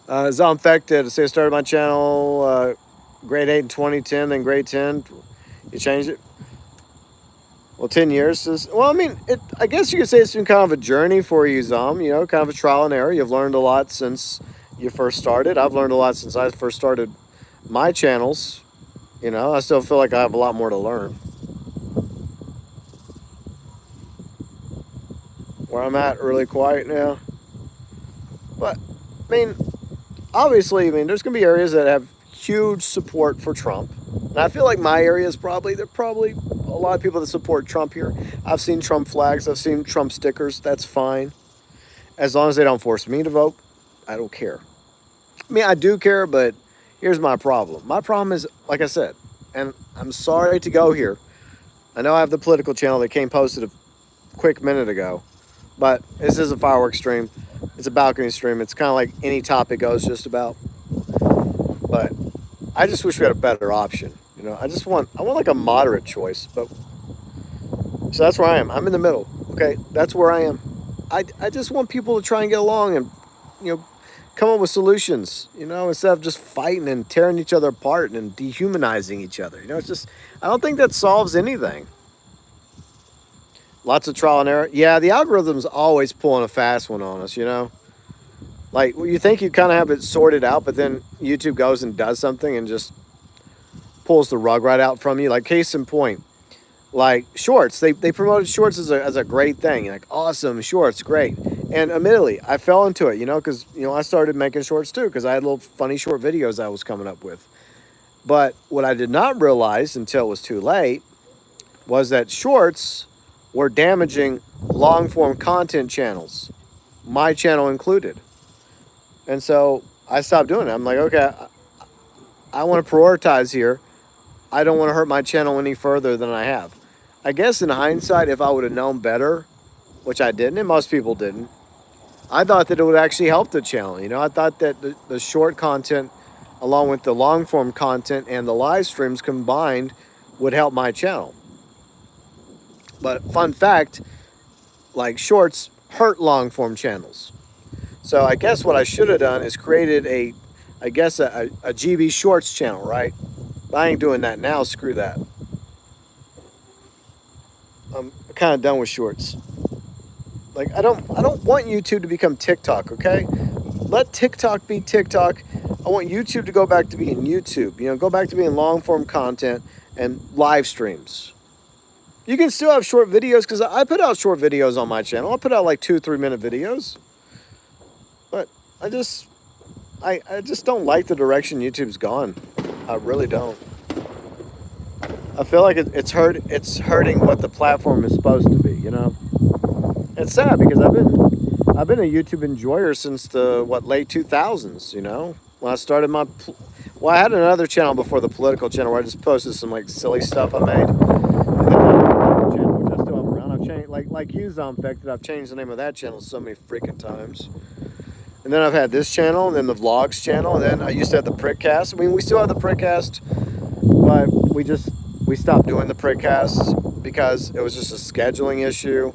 Zombfected, say I started my channel grade 8 in 2010, then grade 10. You changed it? Well, 10 years is, well, I mean, I guess you could say it's been kind of a journey for you, Zom, kind of a trial and error. You've learned a lot since you first started. I've learned a lot since I first started my channels. I still feel like I have a lot more to learn. Where I'm at, really quiet now. But, I mean, obviously, there's going to be areas that have huge support for Trump. And I feel like my area is probably a lot of people that support Trump here. I've seen Trump flags. I've seen Trump stickers. That's fine. As long as they don't force me to vote, I don't care. I mean, I do care, but here's my problem. My problem is, like I said, and I'm sorry to go here. I know I have the political channel that came posted a quick minute ago, but this is a fireworks stream. It's a balcony stream. It's kind of like any topic goes just about. But I just wish we had a better option. I want like a moderate choice. But so that's where I am. I'm in the middle. Okay, that's where I am. I just want people to try and get along and come up with solutions. Instead of just fighting and tearing each other apart and dehumanizing each other. It's just, I don't think that solves anything. Lots of trial and error. Yeah, the algorithm's always pulling a fast one on us. Like, you think you kind of have it sorted out, but then YouTube goes and does something and just pulls the rug right out from you. Like, case in point, like shorts. They promoted shorts as a great thing. Like, awesome, shorts, great. And admittedly, I fell into it, because, I started making shorts too, because I had little funny short videos I was coming up with. But what I did not realize until it was too late was that shorts were damaging long-form content channels, my channel included. And so I stopped doing it. I'm like, okay, I want to prioritize here. I don't want to hurt my channel any further than I have. I guess in hindsight, if I would have known better, which I didn't, and most people didn't, I thought that it would actually help the channel. I thought that the short content, along with the long form content and the live streams combined, would help my channel. But fun fact, like shorts hurt long form channels. So I guess what I should have done is created a GB Shorts channel, right? But I ain't doing that now. Screw that. I'm kind of done with shorts. Like, I don't want YouTube to become TikTok, okay? let TikTok be TikTok. I want YouTube to go back to being YouTube. You know, go back to being long form content and live streams. You can still have short videos because I put out short videos on my channel. I put out like 2 3 minute videos, but I just I just don't like the direction YouTube's gone. I really don't. I feel like it's hurting what the platform is supposed to be. You know, it's sad because I've been a YouTube enjoyer since the late 2000s. You know, when I started my well, I had another channel before the political channel where I just posted some like silly stuff I made. And then my channel, which I still have around, I've changed like you, Zombfected. I've changed the name of that channel so many freaking times. And then I've had this channel, and then the vlogs channel, and then I used to have the Prickcast. I mean, we still have the Prickcast, but we stopped doing the Prickcasts because it was just a scheduling issue.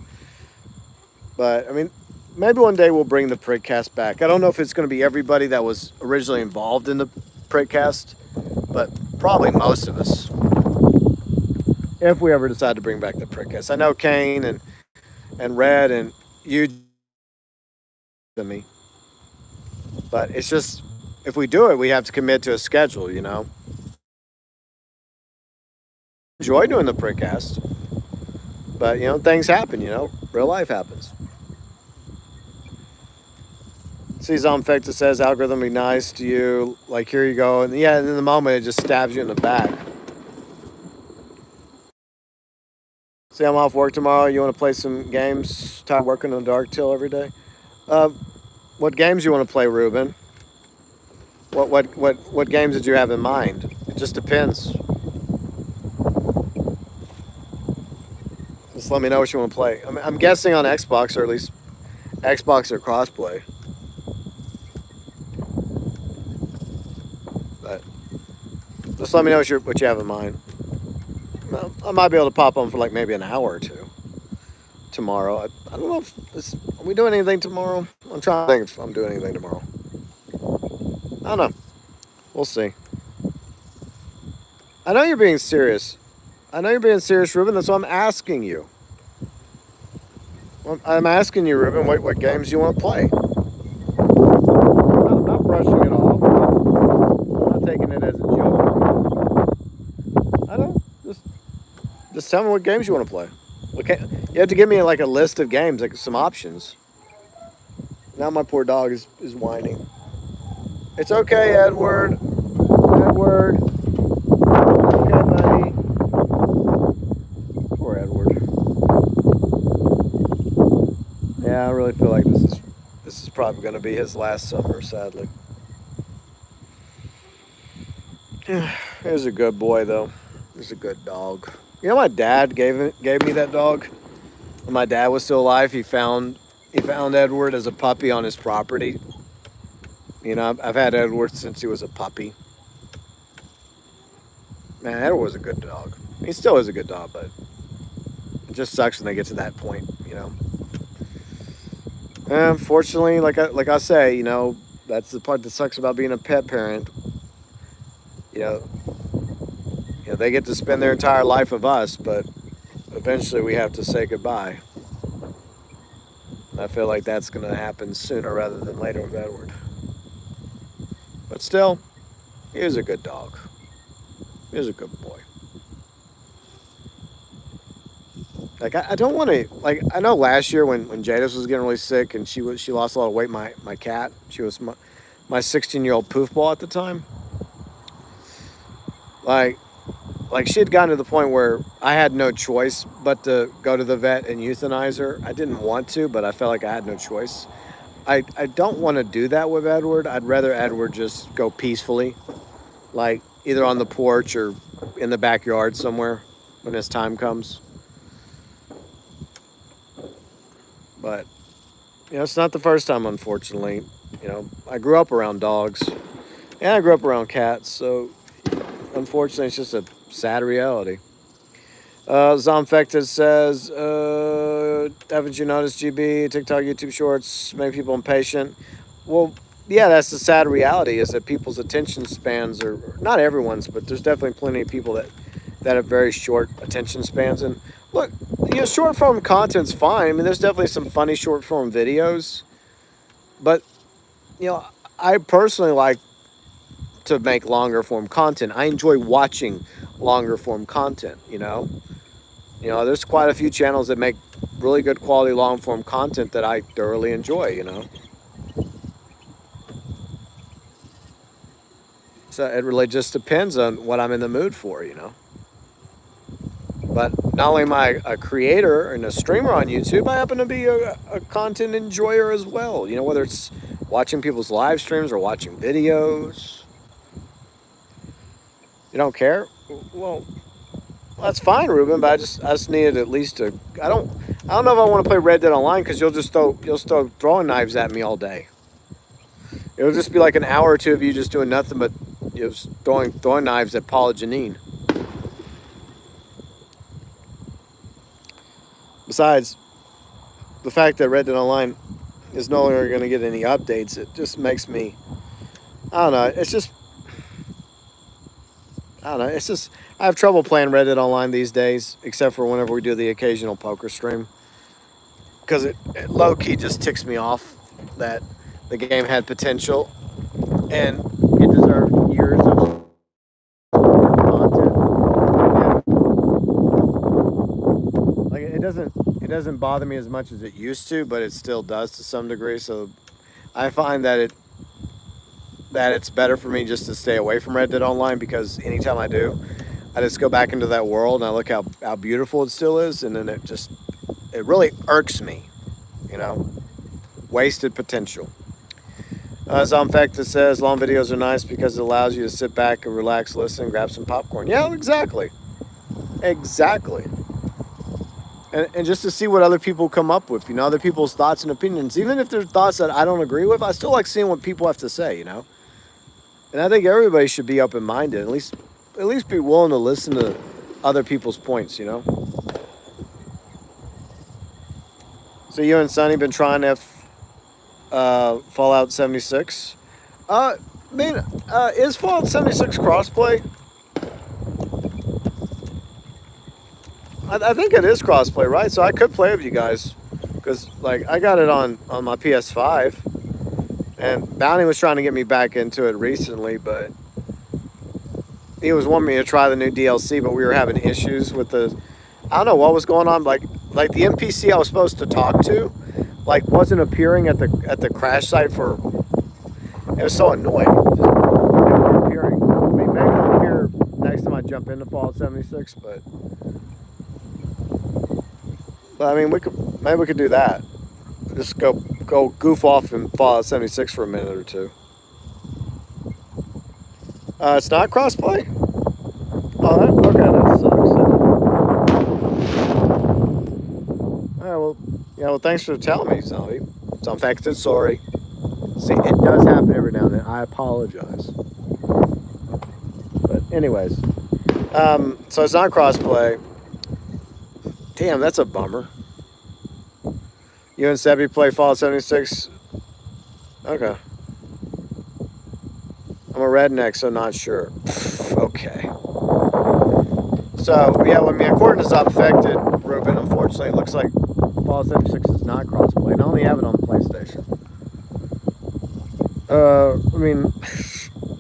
But I mean, maybe one day we'll bring the Prickcast back. I don't know if it's going to be everybody that was originally involved in the Prickcast, but probably most of us, if we ever decide to bring back the Prickcast. I know Kane and Red and you and me. But it's just, if we do it, we have to commit to a schedule, you know. Enjoy doing the Prickcast. But, you know, things happen, you know. Real life happens. See, Zombfecta says, algorithm be nice to you. Like, here you go. And yeah, in the moment, it just stabs you in the back. See, I'm off work tomorrow. You want to play some games? Tired working in the dark till every day? What games you want to play, Ruben? What games did you have in mind? It just depends. Just let me know what you want to play. I'm guessing on Xbox, or at least Xbox or crossplay. But just let me know what you have in mind. I might be able to pop on for like maybe an hour or two tomorrow. I don't know if are we doing anything tomorrow? I'm trying to think if I'm doing anything tomorrow. I don't know. We'll see. I know you're being serious. I know you're being serious, Ruben. That's why I'm asking you. I'm asking you, Ruben, what games you want to play. I'm not brushing it off. I'm not taking it as a joke. I don't. Just tell me what games you want to play. Okay, you have to give me like a list of games, like some options. Now my poor dog is whining. It's okay, Edward. Edward. It's okay, buddy. Poor Edward. Yeah, I really feel like this is probably going to be his last summer, sadly. He was a good boy, though. He was a good dog. You know, my dad gave me that dog. When my dad was still alive, he found Edward as a puppy on his property. You know, I've had Edward since he was a puppy. Man, Edward was a good dog. He still is a good dog, but it just sucks when they get to that point, you know. And unfortunately, like I say, you know, that's the part that sucks about being a pet parent. You know, they get to spend their entire life with us, but eventually we have to say goodbye. I feel like that's going to happen sooner rather than later with Edward. But still, he was a good dog. He was a good boy. Like, I don't want to, like, I know last year when Jadis was getting really sick and she lost a lot of weight, my cat, she was my 16-year-old poofball at the time. Like she had gotten to the point where I had no choice but to go to the vet and euthanize her. I didn't want to, but I felt like I had no choice. I don't want to do that with Edward. I'd rather Edward just go peacefully, like either on the porch or in the backyard somewhere when his time comes. But, you know, it's not the first time, unfortunately. You know, I grew up around dogs and I grew up around cats, so unfortunately it's just a sad reality. Zombfected says, haven't you noticed, GB, TikTok, YouTube Shorts, many people impatient? Well, yeah, that's the sad reality, is that people's attention spans are, not everyone's, but there's definitely plenty of people that have very short attention spans. And look, you know, short form content's fine. I mean, there's definitely some funny short form videos, but you know, I personally like to make longer form content. I enjoy watching longer form content. There's quite a few channels that make really good quality long form content that I thoroughly enjoy. So it really just depends on what I'm in the mood for. But not only am I a creator and a streamer on YouTube, I happen to be a content enjoyer as well. Whether it's watching people's live streams or watching videos. You don't care? Well, that's fine, Ruben. But I just needed at least a. I don't know if I want to play Red Dead Online because you'll throw throwing knives at me all day. It'll just be like an hour or two of you just doing nothing but throwing knives at Paula Janine. Besides, the fact that Red Dead Online is no longer going to get any updates, it just makes me. I don't know. It's just. I don't know. It's just. I have trouble playing Red Dead Online these days, except for whenever we do the occasional poker stream. Because it low key just ticks me off that the game had potential and it deserved years of content. Like it doesn't bother me as much as it used to, but it still does to some degree. So I find that it's better for me just to stay away from Red Dead Online because anytime I do, I just go back into that world and I look how beautiful it still is, and then it really irks me, you know, wasted potential. Zompfecta says long videos are nice because it allows you to sit back and relax, listen, grab some popcorn. Yeah, exactly. Exactly. And just to see what other people come up with, other people's thoughts and opinions. Even if there's thoughts that I don't agree with, I still like seeing what people have to say. And I think everybody should be open minded, at least be willing to listen to other people's points. So you and Sonny been trying Fallout 76. Is Fallout 76 crossplay? I think it is crossplay, right? So I could play with you guys, because like I got it on my PS5, and Bounty was trying to get me back into it recently, but he was wanting me to try the new DLC, but we were having issues with the. I don't know what was going on. Like the NPC I was supposed to talk to, like wasn't appearing at the crash site for. It was so annoying. Just never appearing. I mean, maybe it'll appear next time I jump into Fallout 76, but I mean, maybe we could do that. Just go goof off in Fallout 76 for a minute or two. It's not crossplay. Oh, okay, that sucks. All right, well, yeah, well, thanks for telling me, Zombie. So, in fact, it's sorry. See, it does happen every now and then. I apologize. But anyways, so it's not crossplay. Damn, that's a bummer. You and Sebby play Fallout 76. Okay. I'm a redneck, so not sure. Okay. So, yeah, well, I mean, according to Zompfecta, Ruben, unfortunately, it looks like Fallout 76 is not crossplay. I only have it on the PlayStation. I mean,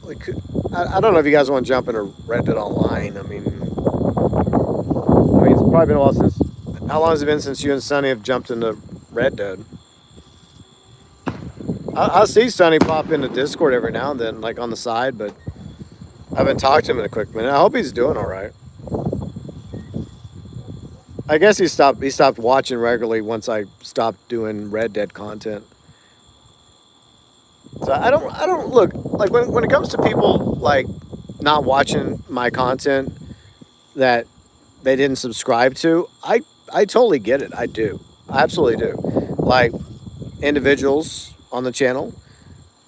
like, I don't know if you guys want to jump into Red Dead Online. I mean, it's probably been a while since. How long has it been since you and Sonny have jumped into Red Dead? I see Sonny pop into Discord every now and then, like on the side, but I haven't talked to him in a quick minute. I hope he's doing all right. I guess he stopped watching regularly once I stopped doing Red Dead content. So I don't look like when it comes to people like not watching my content that they didn't subscribe to. I totally get it. I do. I absolutely do. Like individuals on the channel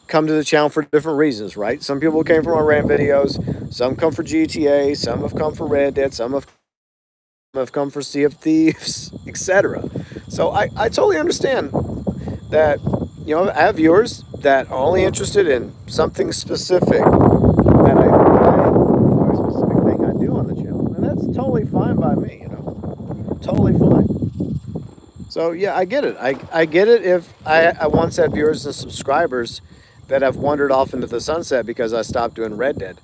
come to the channel for different reasons, right? Some people came from our rant videos, some come for GTA, some have come for Red Dead, some have come for Sea of Thieves, etc. So I totally understand that I have viewers that are only interested in something specific that I or a specific thing I do on the channel, and that's totally fine by me, totally fine. So yeah, I get it. I get it if I once had viewers and subscribers that have wandered off into the sunset because I stopped doing Red Dead.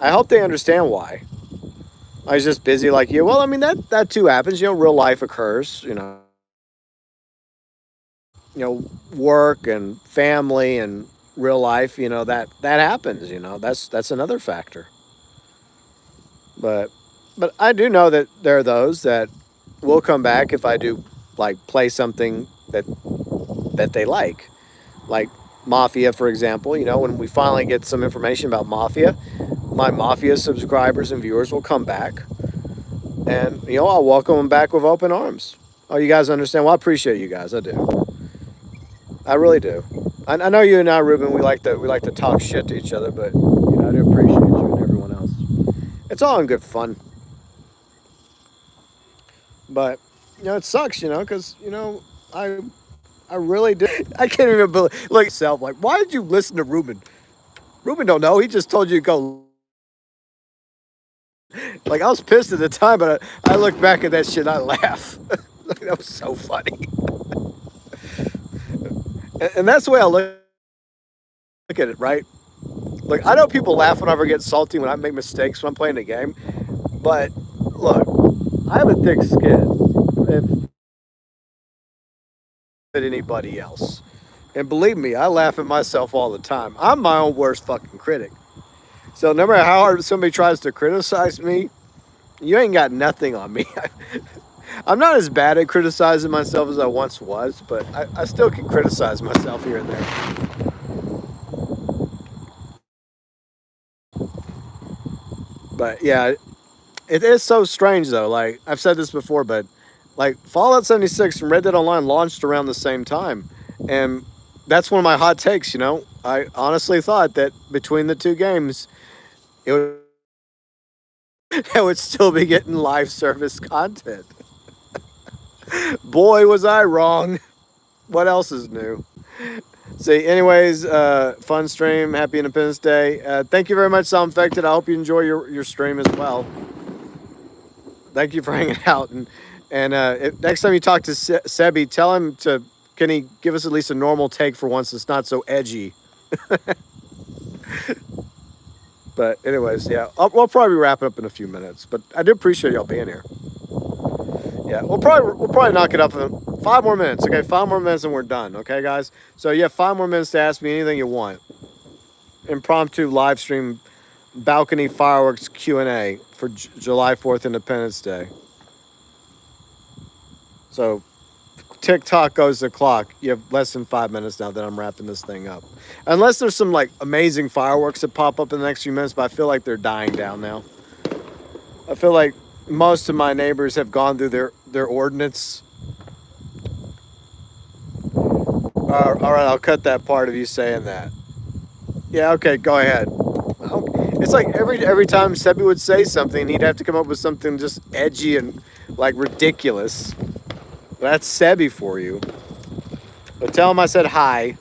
I hope they understand why. I was just busy like you. Well, I mean that too happens. You know, real life occurs. Work and family and real life. That happens. That's another factor. But but I do know that there are those that will come back if I do like play something that they like Mafia, for example. When we finally get some information about Mafia, my Mafia subscribers and viewers will come back, and I'll welcome them back with open arms. Oh, you guys understand? Well, I appreciate you guys. I do. I really do. I know you and I, Ruben. We like to talk shit to each other, but I do appreciate you and everyone else. It's all in good fun. But it sucks, because I really do. I can't even believe like self. Like, why did you listen to Ruben? Ruben don't know. He just told you to go. Like, I was pissed at the time, but I look back at that shit and I laugh. That was so funny. And that's the way I look at it, right? Like, I know people laugh whenever I get salty when I make mistakes when I'm playing a game. But look, I have a thick skin. If at anybody else. And believe me, I laugh at myself all the time. I'm my own worst fucking critic. So no matter how hard somebody tries to criticize me, you ain't got nothing on me. I'm not as bad at criticizing myself as I once was, but I still can criticize myself here and there. But yeah, it is so strange though. Like I've said this before, but like Fallout 76 and Red Dead Online launched around the same time, and that's one of my hot takes. I honestly thought that between the two games, it would I would still be getting live service content. Boy, was I wrong. What else is new? See, anyways, fun stream. Happy Independence Day. Thank you very much, Sound Infected. I hope you enjoy your stream as well. Thank you for hanging out. And next time you talk to Sebi, tell him to, can he give us at least a normal take for once it's not so edgy? But anyways, yeah, we'll probably wrap it up in a few minutes. But I do appreciate y'all being here. Yeah, we'll probably knock it up in 5 more minutes. Okay, 5 more minutes and we're done. Okay, guys. So you have 5 more minutes to ask me anything you want. Impromptu live stream balcony fireworks Q&A for July 4th Independence Day. So TikTok goes the clock. You have less than 5 minutes now that I'm wrapping this thing up. Unless there's some like amazing fireworks that pop up in the next few minutes, but I feel like they're dying down now. I feel like most of my neighbors have gone through their ordinance. All right, I'll cut that part of you saying that. Yeah, okay, go ahead. It's like every time Sebi would say something, he'd have to come up with something just edgy and like ridiculous. That's Sebi for you. But tell him I said hi.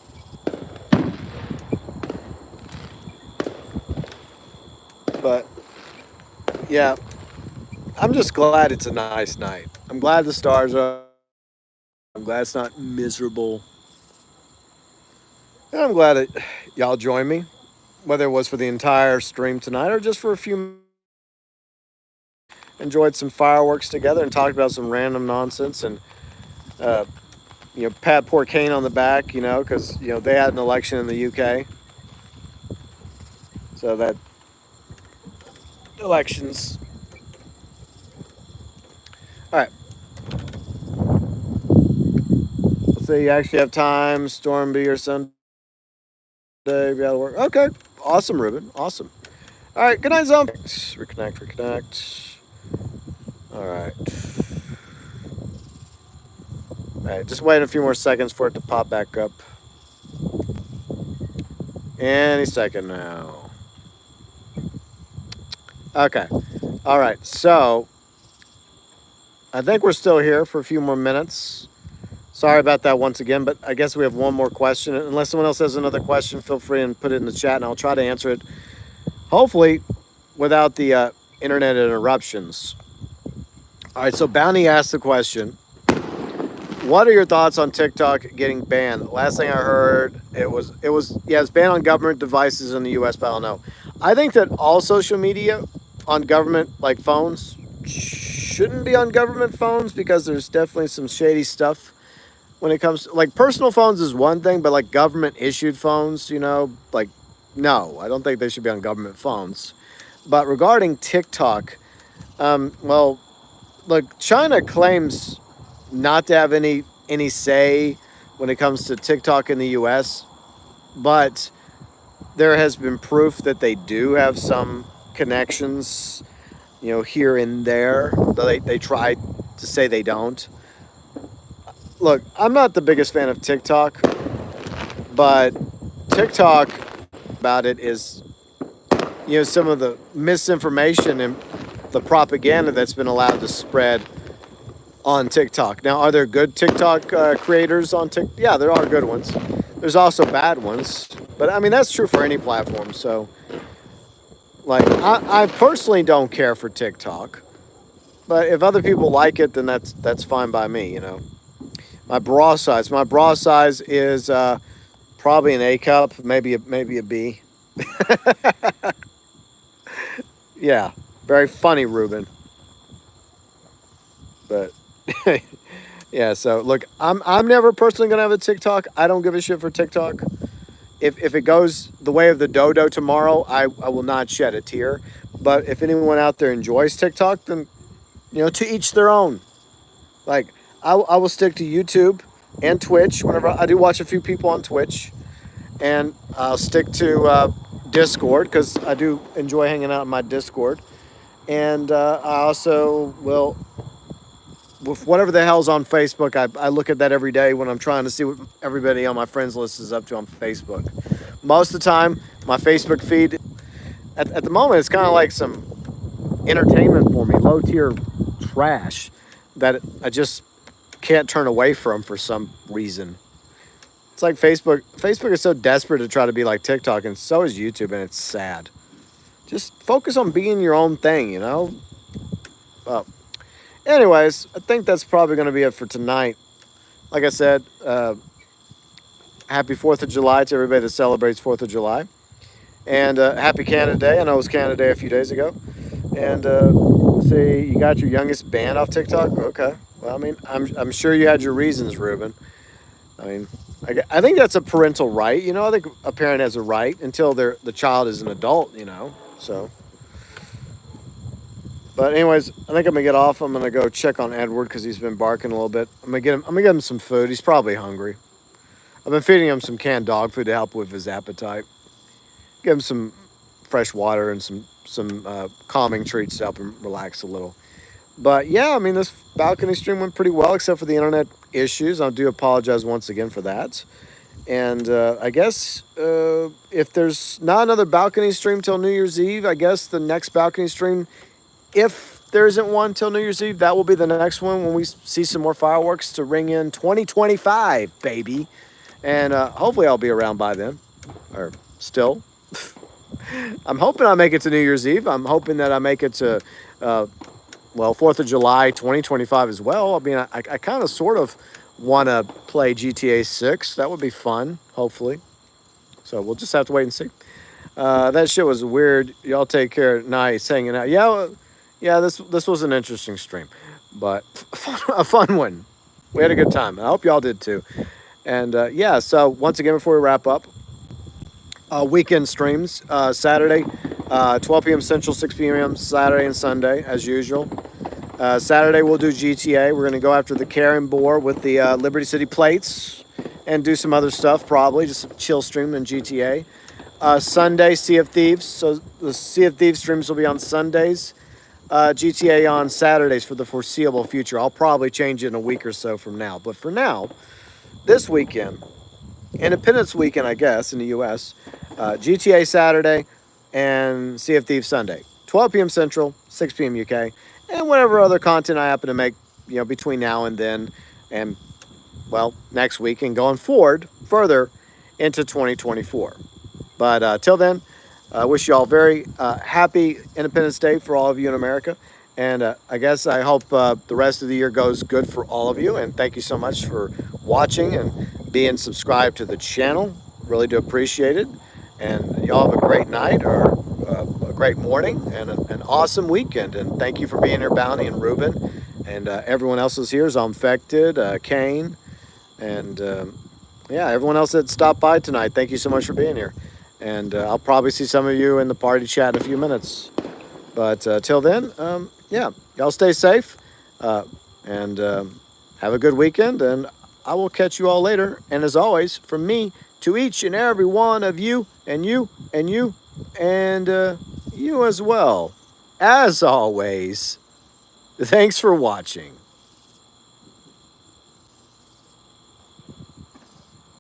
But yeah, I'm just glad it's a nice night. I'm glad the stars are. I'm glad it's not miserable. And I'm glad that y'all joined me, whether it was for the entire stream tonight or just for a few. Enjoyed some fireworks together and talked about some random nonsense and uh, pat poor Kane on the back, because they had an election in the UK, so that elections. All right. Let's say you actually have time. Stormby or Sunday. Be able to work. Okay. Awesome, Ruben. Awesome. All right. Good night, Zombie. Reconnect. All right. All right. Just wait a few more seconds for it to pop back up. Any second now. Okay. All right. So I think we're still here for a few more minutes. Sorry about that once again, but I guess we have one more question. Unless someone else has another question, feel free and put it in the chat, and I'll try to answer it, hopefully without the internet interruptions. All right, so Bounty asked the question, What are your thoughts on TikTok getting banned? Last thing I heard, it's banned on government devices in the U.S. But I don't know. I think that all social media on government like phones shouldn't be on government phones because there's definitely some shady stuff when it comes to, like, personal phones is one thing, but like government issued phones, like, no, I don't think they should be on government phones. But regarding TikTok, well, look, China claims not to have any say when it comes to TikTok in the U.S., but there has been proof that they do have some connections, here and there. Though they try to say they don't. Look, I'm not the biggest fan of TikTok, but TikTok about it is, some of the misinformation and the propaganda that's been allowed to spread on TikTok. Now, are there good TikTok creators on TikTok? Yeah, there are good ones. There's also bad ones, but I mean that's true for any platform. So, like, I personally don't care for TikTok, but if other people like it, then that's fine by me. My bra size is probably an A cup, maybe a B. Yeah, very funny, Ruben. But yeah, so look, I'm never personally gonna have a TikTok. I don't give a shit for TikTok. If it goes the way of the dodo tomorrow, I will not shed a tear. But if anyone out there enjoys TikTok, then to each their own. Like, I will stick to YouTube and Twitch. Whenever I do watch a few people on Twitch, and I'll stick to Discord because I do enjoy hanging out in my Discord. And I also will, with whatever the hell's on Facebook, I look at that every day when I'm trying to see what everybody on my friends list is up to on Facebook. Most of the time, my Facebook feed, at the moment, it's kind of like some entertainment for me, low tier trash that I just can't turn away from for some reason. It's like Facebook. Facebook is so desperate to try to be like TikTok, and so is YouTube, and it's sad. Just focus on being your own thing. Well, anyways, I think that's probably going to be it for tonight. Like I said, happy 4th of July to everybody that celebrates 4th of July. And happy Canada Day. I know it was Canada Day a few days ago. And see, you got your youngest banned off TikTok? Okay. Well, I mean, I'm sure you had your reasons, Ruben. I mean, I think that's a parental right. I think a parent has a right until the child is an adult, So, but anyways, I think I'm gonna get off. I'm gonna go check on Edward because he's been barking a little bit. I'm gonna get him some food. He's probably hungry. I've been feeding him some canned dog food to help with his appetite. Give him some fresh water and some calming treats to help him relax a little. But yeah, I mean, this balcony stream went pretty well, except for the internet issues. I do apologize once again for that. And I guess if there's not another balcony stream till New Year's Eve, I guess the next balcony stream, if there isn't one till New Year's Eve, that will be the next one when we see some more fireworks to ring in 2025, baby. And hopefully I'll be around by then, or still. I'm hoping I make it to New Year's Eve. I'm hoping that I make it to, 4th of July 2025 as well. I mean, I kind of sort of want to play GTA 6. That would be fun, hopefully. So we'll just have to wait and see. That shit was weird. Y'all take care. Nice hanging out. Yeah, this was an interesting stream, but a fun one. We had a good time. I hope y'all did too. And yeah, so once again, before we wrap up, weekend streams, Saturday, 12 p.m. Central, 6 p.m. Saturday and Sunday, as usual. Saturday, we'll do GTA. We're going to go after the Karen Boar with the Liberty City plates and do some other stuff, probably. Just a chill stream in GTA. Sunday, Sea of Thieves. So the Sea of Thieves streams will be on Sundays. GTA on Saturdays for the foreseeable future. I'll probably change it in a week or so from now. But for now, this weekend, Independence Weekend, I guess, in the U.S., GTA Saturday and Sea of Thieves Sunday. 12 p.m. Central, 6 p.m. UK, and whatever other content I happen to make, between now and then, and, well, next week and going forward further into 2024. But till then, I wish you all very happy Independence Day for all of you in America. And I guess I hope the rest of the year goes good for all of you. And thank you so much for watching and being subscribed to the channel. Really do appreciate it. And y'all have a great night or a great morning and an awesome weekend. And thank you for being here, Bounty and Ruben. And everyone else is here. Infected, Kane, and yeah, everyone else that stopped by tonight. Thank you so much for being here. And I'll probably see some of you in the party chat in a few minutes. But till then, yeah, y'all stay safe and have a good weekend. And I will catch you all later. And as always, from me to each and every one of you, and you, and you, and you as well. As always, thanks for watching.